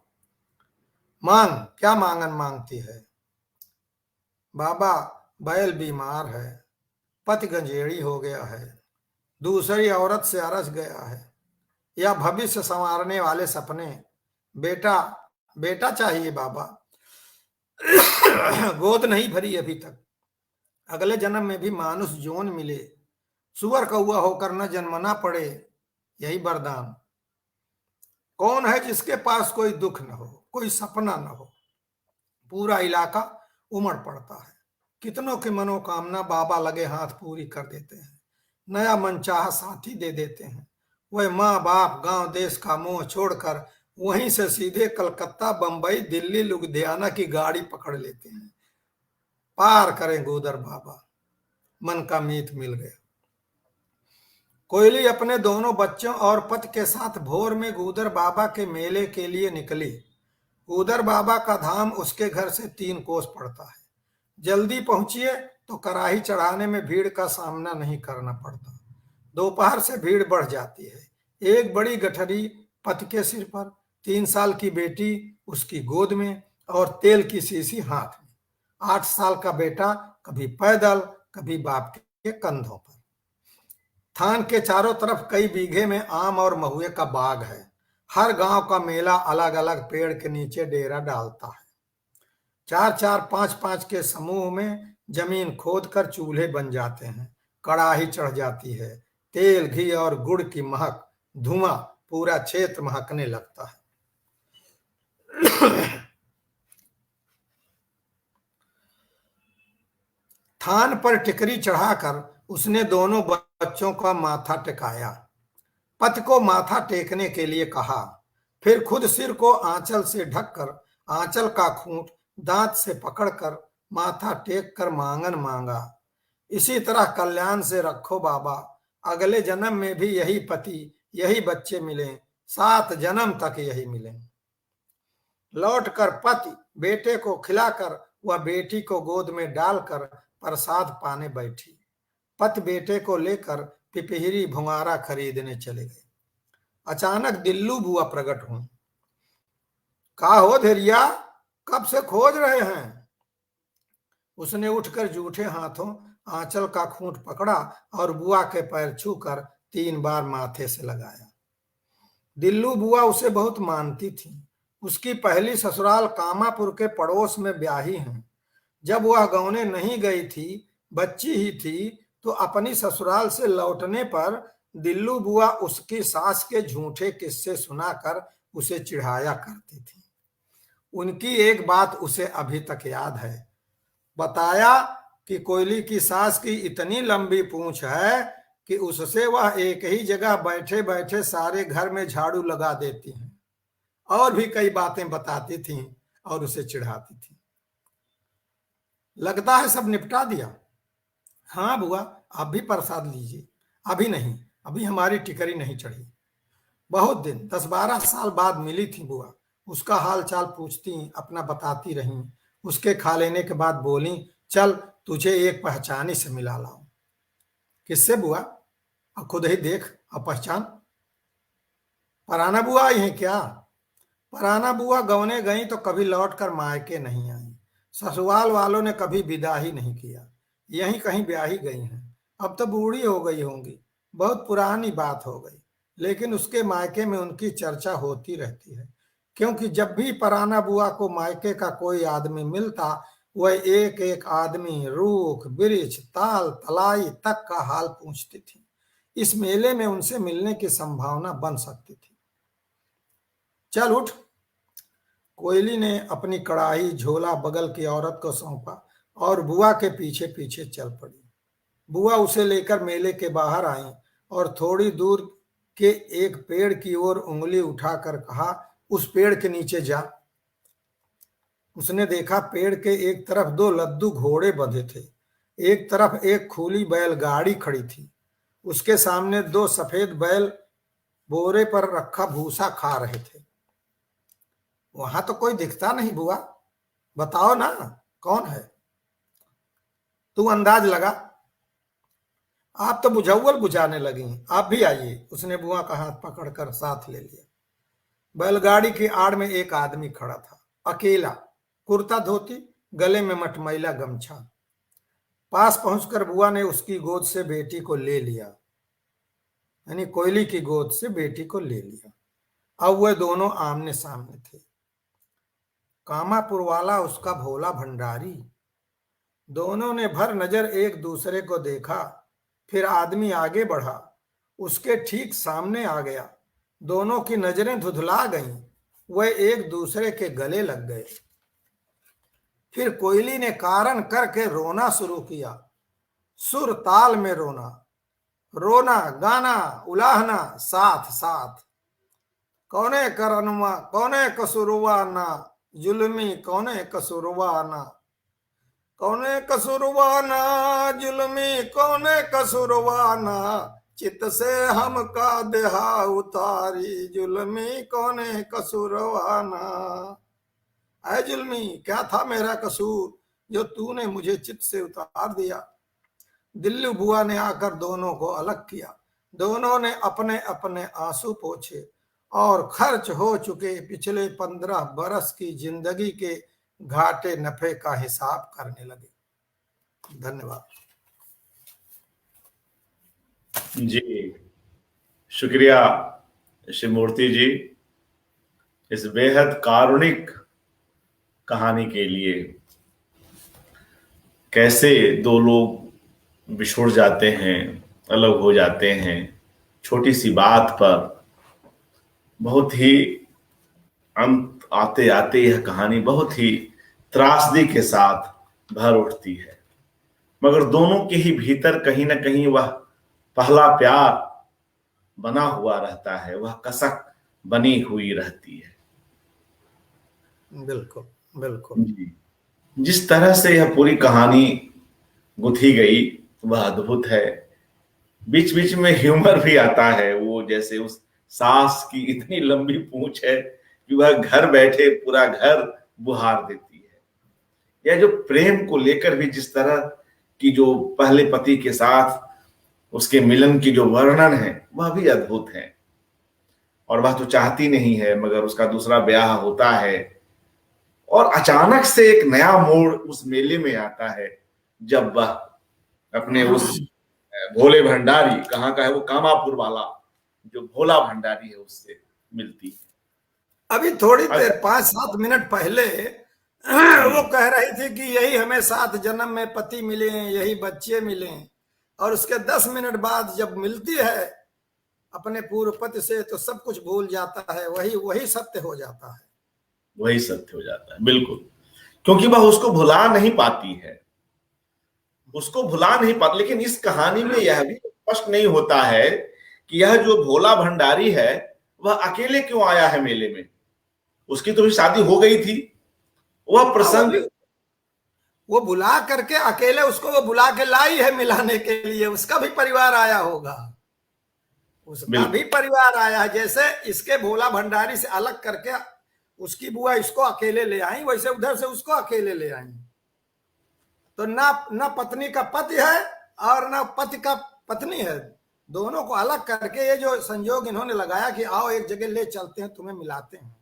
मांग, क्या मांगन मांगती है? बाबा, बैल बीमार है, पति गंजेड़ी हो गया है, दूसरी औरत से अरस गया है, या भविष्य संवारने वाले सपने। बेटा, बेटा चाहिए बाबा। गोद नहीं भरी अभी तक, अगले जन्म में भी मानुष जोन मिले, सुअर कौआ होकर न जन्मना पड़े, यही वरदान। कौन है जिसके पास कोई दुख न हो, कोई सपना न हो? पूरा इलाका उमड़ पड़ता है। कितनों की मनोकामना बाबा लगे हाथ पूरी कर देते हैं। नया मनचाहा साथी दे देते हैं। वह माँ बाप गांव देश का मोह छोड़कर वहीं से सीधे कलकत्ता, बंबई, दिल्ली, लुधियाना की गाड़ी पकड़ लेते हैं। पार करें गूदर बाबा। मन का मीत मिल गया। कोयली अपने दोनों बच्चों और पति के साथ भोर में गूदर बाबा के मेले के लिए निकली। गूदर बाबा का धाम उसके घर से 3 कोस पड़ता है। जल्दी पहुंचिए तो कड़ाही चढ़ाने में भीड़ का सामना नहीं करना पड़ता। दोपहर से भीड़ बढ़ जाती है। एक बड़ी गठरी पति के सिर पर, 3 साल की बेटी उसकी गोद में और तेल की शीशी हाथ में। 8 साल का बेटा कभी पैदल, कभी बाप के कंधों पर। थान के चारों तरफ कई बीघे में आम और महुए का बाग है। हर गांव का मेला अलग अलग पेड़ के नीचे डेरा डालता है। 4-4, 5-5 के समूह में जमीन खोदकर चूल्हे बन जाते हैं। कड़ाही चढ़ जाती है। तेल, घी और गुड़ की महक, धुआं पूरा क्षेत्र महकने लगता है। थान पर टिकरी चढ़ाकर उसने दोनों बच्चों का माथा टेकाया। पति को माथा टेकने के लिए कहा, फिर खुद सिर को आंचल से ढककर आंचल का खूंट दांत से पकड़कर माथा टेक कर मांगन मांगा। इसी तरह कल्याण से रखो बाबा, अगले जन्म में भी यही पति, यही बच्चे मिले, 7 जन्म तक यही मिले। लौटकर पति बेटे को खिलाकर वह बेटी को गोद में डालकर प्रसाद पाने बैठी। पति बेटे को लेकर पिपहिरी भुंगारा खरीदने चले गए। अचानक दिल्लू बुआ प्रकट हुई। का हो धैर्या, कब से खोज रहे हैं? उसने उठकर जूठे हाथों आंचल का खूंट पकड़ा और बुआ के पैर छूकर 3 बार माथे से लगाया। दिल्लू बुआ उसे बहुत मानती थी। उसकी पहली ससुराल कामापुर के पड़ोस में ब्याही है। जब वह गौने नहीं गई थी, बच्ची ही थी, तो अपनी ससुराल से लौटने पर दिल्लू बुआ उसकी सास के झूठे किस्से सुनाकर उसे चिढ़ाया करती थी। उनकी एक बात उसे अभी तक याद है। बताया कि कोयली की सास की इतनी लंबी पूंछ है कि उससे वह एक ही जगह बैठे बैठे सारे घर में झाड़ू लगा देती हैं। और भी कई बातें बताती थीं और उसे चिढ़ाती थी। लगता है सब निपटा दिया। हाँ बुआ, आप भी प्रसाद लीजिए। अभी नहीं, अभी हमारी टिकरी नहीं चढ़ी। बहुत दिन 10-12 साल बाद मिली थी बुआ। उसका हाल चाल पूछती, अपना बताती रहीं। उसके खा लेने के बाद बोली, चल तुझे एक पहचानी से मिला लाऊं। किससे बुआ? अब खुद ही देख, अब पहचान। पराना बुआ आई हैं क्या? पराना बुआ गवने गई तो कभी लौट कर मायके नहीं आई। ससुराल वालों ने कभी विदा ही नहीं किया। यहीं कहीं ब्याही गई हैं। अब तो बूढ़ी हो गई होंगी, बहुत पुरानी बात हो गई। लेकिन उसके मायके में उनकी चर्चा होती रहती है, क्योंकि जब भी पराना बुआ को मायके का कोई आदमी मिलता, वह एक एक आदमी, रूख, वृक्ष, ताल तलाई तक का हाल पूछती थी। इस मेले में उनसे मिलने की संभावना बन सकती थी। चल उठ। कोयली ने अपनी कड़ाही झोला बगल की औरत को सौंपा और बुआ के पीछे पीछे चल पड़ी। बुआ उसे लेकर मेले के बाहर आई और थोड़ी दूर के एक पेड़ की ओर उंगली उठाकर कहा, उस पेड़ के नीचे जा। उसने देखा पेड़ के एक तरफ 2 लद्दू घोड़े बंधे थे, एक तरफ एक खुली बैलगाड़ी खड़ी थी। उसके सामने 2 सफेद बैल बोरे पर रखा भूसा खा रहे थे। वहां तो कोई दिखता नहीं बुआ, बताओ ना कौन है? तू अंदाज लगा। आप तो बुझाउल बुझाने लगी, आप भी आइए। उसने बुआ का हाथ पकड़कर साथ ले लिया। बैलगाड़ी की आड़ में एक आदमी खड़ा था, अकेला, कुर्ता धोती, गले में मटमैला गमछा। पास पहुंचकर बुआ ने उसकी गोद से बेटी को ले लिया, यानी कोयली की गोद से बेटी को ले लिया। अब वह दोनों आमने सामने थे। कामापुर वाला उसका भोला भंडारी। दोनों ने भर नजर एक दूसरे को देखा। फिर आदमी आगे बढ़ा, उसके ठीक सामने आ गया। दोनों की नजरें धुंधला गईं। वह एक दूसरे के गले लग गए। फिर कोयली ने कारण करके रोना शुरू किया, सुर ताल में रोना, रोना गाना उलाहना साथ साथ। कौने करनुमा कौने कसूरवा ना, जुल्मी कौने कसूरवा ना, कौने कसूरवा ना, जुल्मी कौने कसूरवा ना, चित से हमका देहा उतारी, जुल्मी कौने कसूरवा ना। ऐ जुल्मी, क्या था मेरा कसूर जो तूने मुझे चित से उतार दिया? दिल्लू बुआ ने आकर दोनों को अलग किया। दोनों ने अपने अपने आंसू पोंछे और खर्च हो चुके पिछले 15 बरस की जिंदगी के घाटे नफे का हिसाब करने लगे। धन्यवाद जी, शुक्रिया श्री मूर्ति जी इस बेहद कारुणिक कहानी के लिए। कैसे 2 लोग बिछुड़ जाते हैं, अलग हो जाते हैं, छोटी सी बात पर। बहुत ही अंत आते आते यह कहानी बहुत ही त्रासदी के साथ भर उठती है, मगर दोनों के ही भीतर कहीं ना कहीं वह पहला प्यार बना हुआ रहता है, वह कसक बनी हुई रहती है। बिल्कुल बिल्कुल जी, जिस तरह से यह पूरी कहानी गुथी गई वह अद्भुत है। बीच बीच में ह्यूमर भी आता है। वो जैसे उस सास की इतनी लंबी पूंछ है कि वह घर बैठे पूरा घर बुहार देती है। यह जो प्रेम को लेकर भी जिस तरह की जो पहले पति के साथ उसके मिलन की जो वर्णन है वह भी अद्भुत है। और वह तो चाहती नहीं है, मगर उसका दूसरा ब्याह होता है और अचानक से एक नया मोड़ उस मेले में आता है जब वह अपने उस भोले भंडारी, कहाँ का है वो, कामापुर वाला जो भोला भंडारी है, उससे मिलती है। अभी थोड़ी देर 5-7 मिनट पहले वो कह रही थी कि यही हमें 7 जन्म में पति मिले, यही बच्चे मिले, और उसके 10 मिनट बाद जब मिलती है अपने पूर्व पति से तो सब कुछ भूल जाता है, वही वही सत्य हो जाता है। वही सत्य हो जाता है, बिल्कुल। क्योंकि वह उसको भुला नहीं पाती है, उसको भुला नहीं पाती। लेकिन इस कहानी में यह भी स्पष्ट नहीं होता है कि यह जो भोला भंडारी है वह अकेले क्यों आया है मेले में। उसकी तो भी शादी हो गई थी। वह प्रसंग वो बुला करके अकेले उसको वो बुला के लाई है मिलाने के लिए, उसका भी परिवार आया होगा, उसका भी परिवार आया है। जैसे इसके भोला भंडारी से अलग करके उसकी बुआ इसको अकेले ले आई, वैसे उधर से उसको अकेले ले आई। तो ना पत्नी का पति है और ना पति का पत्नी है, दोनों को अलग करके ये जो संयोग इन्होंने लगाया कि आओ एक जगह ले चलते हैं, तुम्हें मिलाते हैं,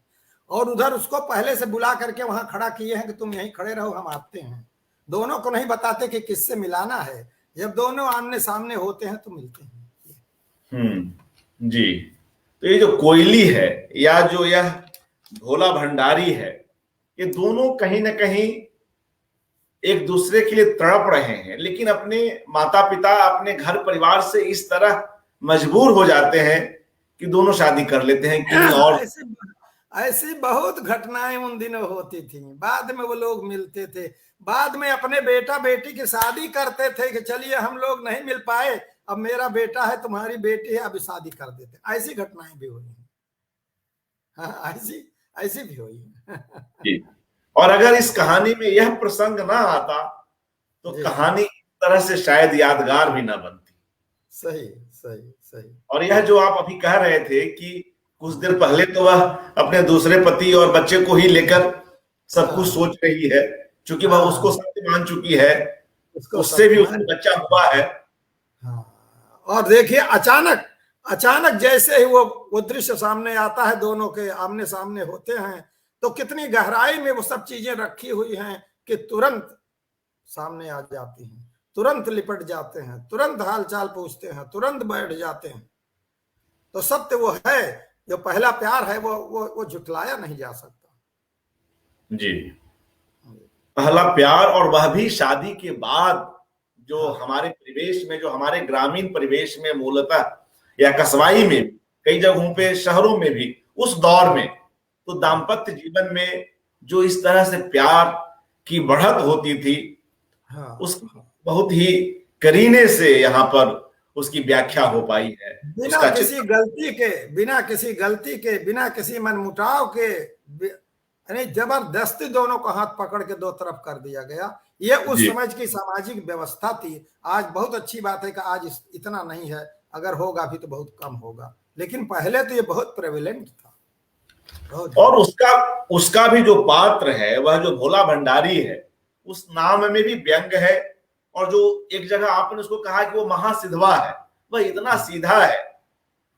और उधर उसको पहले से बुला करके वहां खड़ा किए हैं कि तुम यहीं खड़े रहो, हम आते हैं। दोनों को नहीं बताते कि किससे मिलाना है, जब दोनों आमने सामने होते हैं तो मिलते हैं। जी। तो ये जो कोयली है या जो यह भोला भंडारी है, ये दोनों कहीं ना कहीं एक दूसरे के लिए तड़प रहे हैं, लेकिन अपने माता पिता अपने घर परिवार से इस तरह मजबूर हो जाते हैं कि दोनों शादी कर लेते हैं कि और ऐसी बहुत घटनाएं उन दिनों होती थी। बाद में वो लोग मिलते थे, बाद में अपने बेटा बेटी की शादी करते थे कि चलिए हम लोग नहीं मिल पाए, अब मेरा बेटा है तुम्हारी बेटी है, अभी शादी कर देते। ऐसी घटनाएं भी हुई हैं। हाँ, ऐसी भी हुई है। और अगर इस कहानी में यह प्रसंग ना आता तो कहानी इस तरह से शायद यादगार भी ना बनती। सही सही सही। और यह जो आप अभी कह रहे थे कि कुछ देर पहले तो वह अपने दूसरे पति और बच्चे को ही लेकर सब कुछ सोच रही है, क्योंकि वह उसको सत्य मान चुकी है, उससे भी उसका बच्चा हुआ है। और देखिए अचानक जैसे ही वो दृश्य सामने आता है, दोनों के आमने सामने होते हैं, तो कितनी गहराई में वो सब चीजें रखी हुई हैं कि तुरंत सामने आ जाती हैं, तुरंत लिपट जाते हैं, तुरंत हालचाल पूछते हैं, तुरंत बैठ जाते हैं। तो सत्य वो है, जो पहला प्यार है वो झुटलाया नहीं जा सकता। जी, पहला प्यार, और वह भी शादी के बाद। जो हमारे परिवेश में, जो हमारे ग्रामीण परिवेश में मूलतः या कस्बाई में, कई जगहों पे शहरों में भी उस दौर में तो दाम्पत्य जीवन में जो इस तरह से प्यार की बढ़त होती थी, उसकी बहुत ही करीने से यहाँ पर उसकी व्याख्या हो पाई है। बिना किसी गलती के, बिना किसी मनमुटाव के, यानी जबरदस्ती दोनों को हाथ पकड़ के दो तरफ कर दिया गया। ये उस समय की सामाजिक व्यवस्था थी। आज बहुत अच्छी बात है कि आज इतना नहीं है, अगर होगा भी तो बहुत कम होगा, लेकिन पहले तो ये बहुत प्रेवलेंट था। और उसका भी जो पात्र है, वह जो भोला भंडारी है, उस नाम में भी व्यंग है। और जो एक जगह आपने उसको कहा कि वो महासिधवा है, वह इतना सीधा है,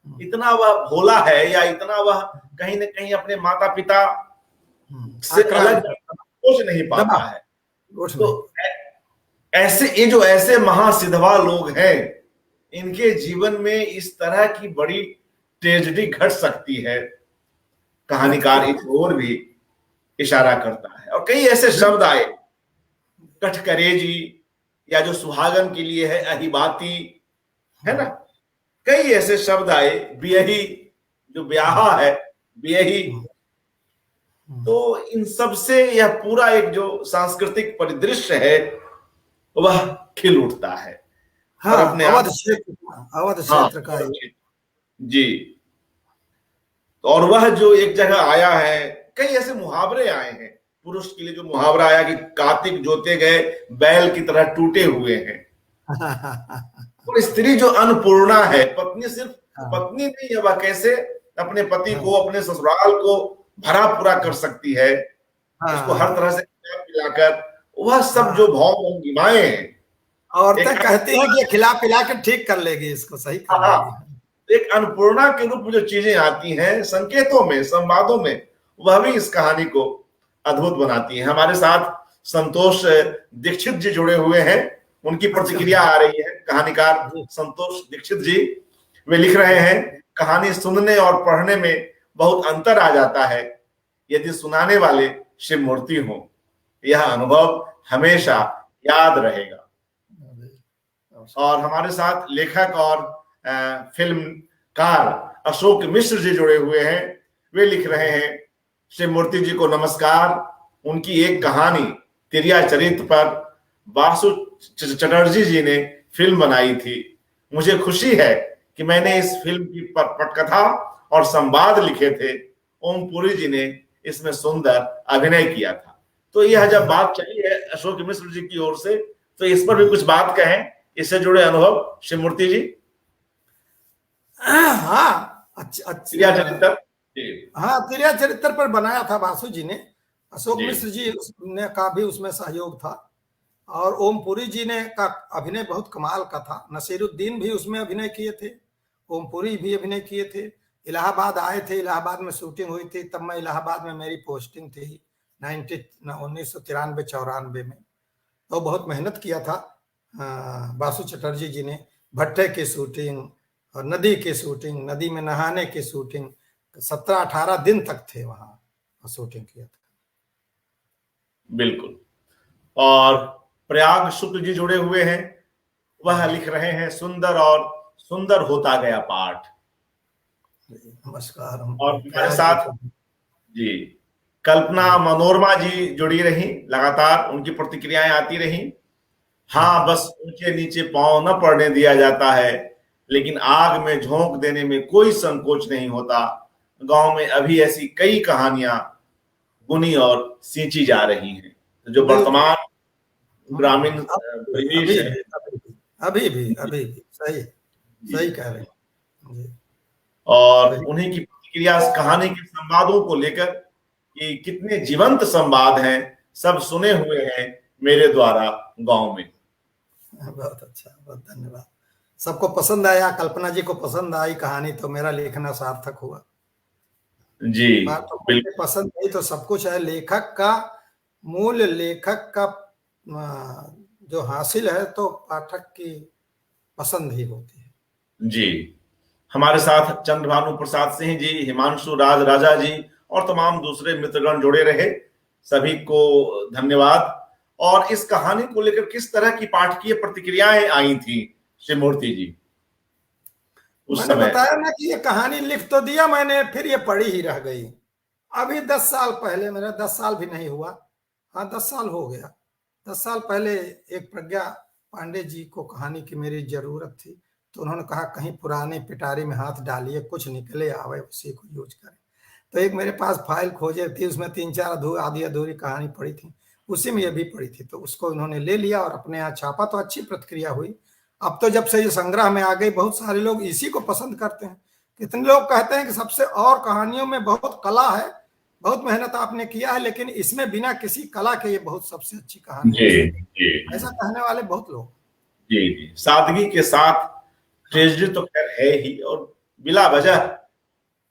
इतना वह भोला है, या इतना वह कहीं ना कहीं अपने माता पिता से अलग सोच नहीं पाता है। तो ऐसे महासिधवा लोग हैं, इनके जीवन में इस तरह की बड़ी ट्रेजेडी घट सकती है। कहानीकार इस ओर भी इशारा करता है। और कई ऐसे शब्द आए, कठकरेजी, या जो सुहागन के लिए है अहिबाती, है ना, कई ऐसे शब्द आए, बियही, जो ब्याहा है बियही। तो इन सब से यह पूरा एक जो सांस्कृतिक परिदृश्य है वह खिल उठता है। और अपने अवध क्षेत्र का जी। और वह जो एक जगह आया है, कई ऐसे मुहावरे आए हैं। पुरुष के लिए जो मुहावरा आया कि कार्तिक जोते गए बैल की तरह टूटे हुए हैं। और स्त्री जो अन्नपूर्णा है, पत्नी सिर्फ पत्नी नहीं है, वह कैसे अपने पति को, अपने ससुराल को भरा पूरा कर सकती है, उसको हर तरह से पिलाकर। वह सब जो भाव भंगिमाएं हैं, औरतें कहती हैं कि खिला पिला कर ठीक कर लेगी, इसको सही कर लेगी। एक अन्नपूर्णा के रूप में जो चीजें आती हैं संकेतों में, संवादों में, वह भी इस कहानी को अद्भुत बनाती है। हमारे साथ संतोष दीक्षित जी जुड़े हुए हैं, उनकी प्रतिक्रिया आ रही है। कहानीकार संतोष दीक्षित जी, वे लिख रहे हैं, कहानी सुनने और पढ़ने में बहुत अंतर आ जाता है यदि सुनाने वाले शिव मूर्ति हो। यह अनुभव हमेशा याद रहेगा। और हमारे साथ लेखक और फिल्म अशोक मिश्र जी जुड़े हुए हैं। वे लिख रहे हैं, श्री मूर्ति जी को नमस्कार। उनकी एक कहानी तिरिया चरित्र पर वासु चटर्जी जी ने फिल्म बनाई थी। मुझे खुशी है कि मैंने इस फिल्म की पटकथा और संवाद लिखे थे। ओम पुरी जी ने इसमें सुंदर अभिनय किया था। तो यह जब बात चली है अशोक मिश्र जी की ओर से, तो इस पर भी कुछ बात कहें, इससे जुड़े अनुभव श्री मूर्ति जी। हाँ, तिरिया चरित्र, हाँ, तिरिया चरित्र पर बनाया था वासु जी ने। अशोक जी। मिश्र जी ने का भी उसमें सहयोग था, और ओम पुरी जी ने का अभिनय बहुत कमाल का था। नसीरुद्दीन भी उसमें अभिनय किए थे, ओम पुरी भी अभिनय किए थे। इलाहाबाद आए थे, इलाहाबाद में शूटिंग हुई थी। तब मैं इलाहाबाद में, मेरी पोस्टिंग थी 1993-94 में। तो बहुत मेहनत किया था वासु चटर्जी जी ने। भट्टे की शूटिंग और नदी की शूटिंग, नदी में नहाने की शूटिंग, 17-18 दिन तक थे वहां शूटिंग किया था। बिल्कुल। और प्रयाग शुक्ल जी जुड़े हुए हैं। वह लिख रहे हैं, सुंदर और सुंदर होता गया पाठ। नमस्कार। और हमारे साथ जी कल्पना मनोरमा जी जुड़ी रही, लगातार उनकी प्रतिक्रियाएं आती रही। हाँ, बस ऊंचे नीचे पांव न पड़ने दिया जाता है, लेकिन आग में झोंक देने में कोई संकोच नहीं होता। गांव में अभी ऐसी कई कहानियां बुनी और सींची जा रही हैं। जो वर्तमान ग्रामीण परिवेश है, अभी भी सही कह रहे हैं। और उन्हीं की प्रतिक्रिया, कहानी के संवादों को लेकर कि कितने जीवंत संवाद हैं, सब सुने हुए हैं मेरे द्वारा गांव में। बहुत अच्छा, बहुत धन्यवाद। सबको पसंद आया, कल्पना जी को पसंद आई कहानी, तो मेरा लिखना सार्थक हुआ। जी बात तो बिल्कुल, पसंद आई तो सब कुछ है। लेखक का मूल, लेखक का जो हासिल है, तो पाठक की पसंद ही होती है। जी। हमारे साथ चंद्रभानु प्रसाद सिंह जी, हिमांशु राज राजा जी और तमाम दूसरे मित्रगण जुड़े रहे। सभी को धन्यवाद। और इस कहानी को लेकर किस तरह की पाठकीय प्रतिक्रियाएं आई थी श्री मूर्ति जी उस मैंने समय? बताया ना कि ये कहानी लिख तो दिया मैंने, फिर ये पढ़ी ही रह गई। अभी 10 साल पहले, मेरा 10 साल भी नहीं हुआ, हाँ 10 साल हो गया। 10 साल पहले एक प्रज्ञा पांडे जी को कहानी की मेरी जरूरत थी, तो उन्होंने कहा कहीं पुराने पिटारी में हाथ डालिए, कुछ निकले आवे उसी को यूज करें। तो एक मेरे पास फाइल खोजे थी, उसमें 3-4 आधी अधूरी कहानी पड़ी थी, उसी में ये भी पड़ी थी। तो उसको इन्होंने ले लिया और अपने यहाँ छापा, तो अच्छी प्रतिक्रिया हुई। अब तो जब से ये संग्रह में आ गई, बहुत सारे लोग इसी को पसंद करते हैं। कितने लोग कहते हैं कि सबसे, और कहानियों में बहुत कला है, बहुत मेहनत आपने किया है, लेकिन इसमें बिना किसी कला के ये बहुत सबसे अच्छी कहानी है। जी ऐसा कहने वाले बहुत लोग। जी। सादगी के साथ ट्रेजेडी तो खैर है ही, और बिला वजह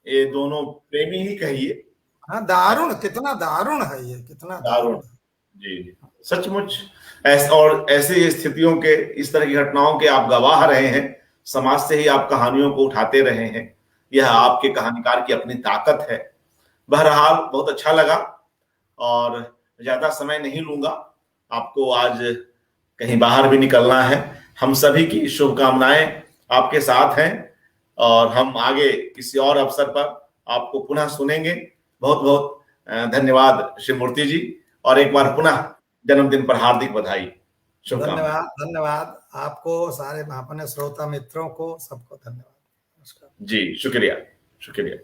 ये दोनों प्रेमी ही कहिए। हाँ, दारुण, कितना दारुण है ये, कितना दारुण। जी, सचमुच ऐसी स्थितियों के, इस तरह की घटनाओं के आप गवाह रहे हैं। समाज से ही आप कहानियों को उठाते रहे हैं। यह आपके कहानीकार की अपनी ताकत है। बहरहाल बहुत अच्छा लगा, और ज्यादा समय नहीं लूंगा। आपको आज कहीं बाहर भी निकलना है। हम सभी की शुभकामनाएं आपके साथ हैं, और हम आगे किसी और अवसर पर आपको पुनः सुनेंगे। बहुत बहुत धन्यवाद श्री मूर्ति जी, और एक बार पुनः जन्मदिन पर हार्दिक बधाई, शुभकामनाएं। धन्यवाद, धन्यवाद आपको, सारे अपने श्रोता मित्रों को, सबको धन्यवाद। नमस्कार जी, शुक्रिया शुक्रिया।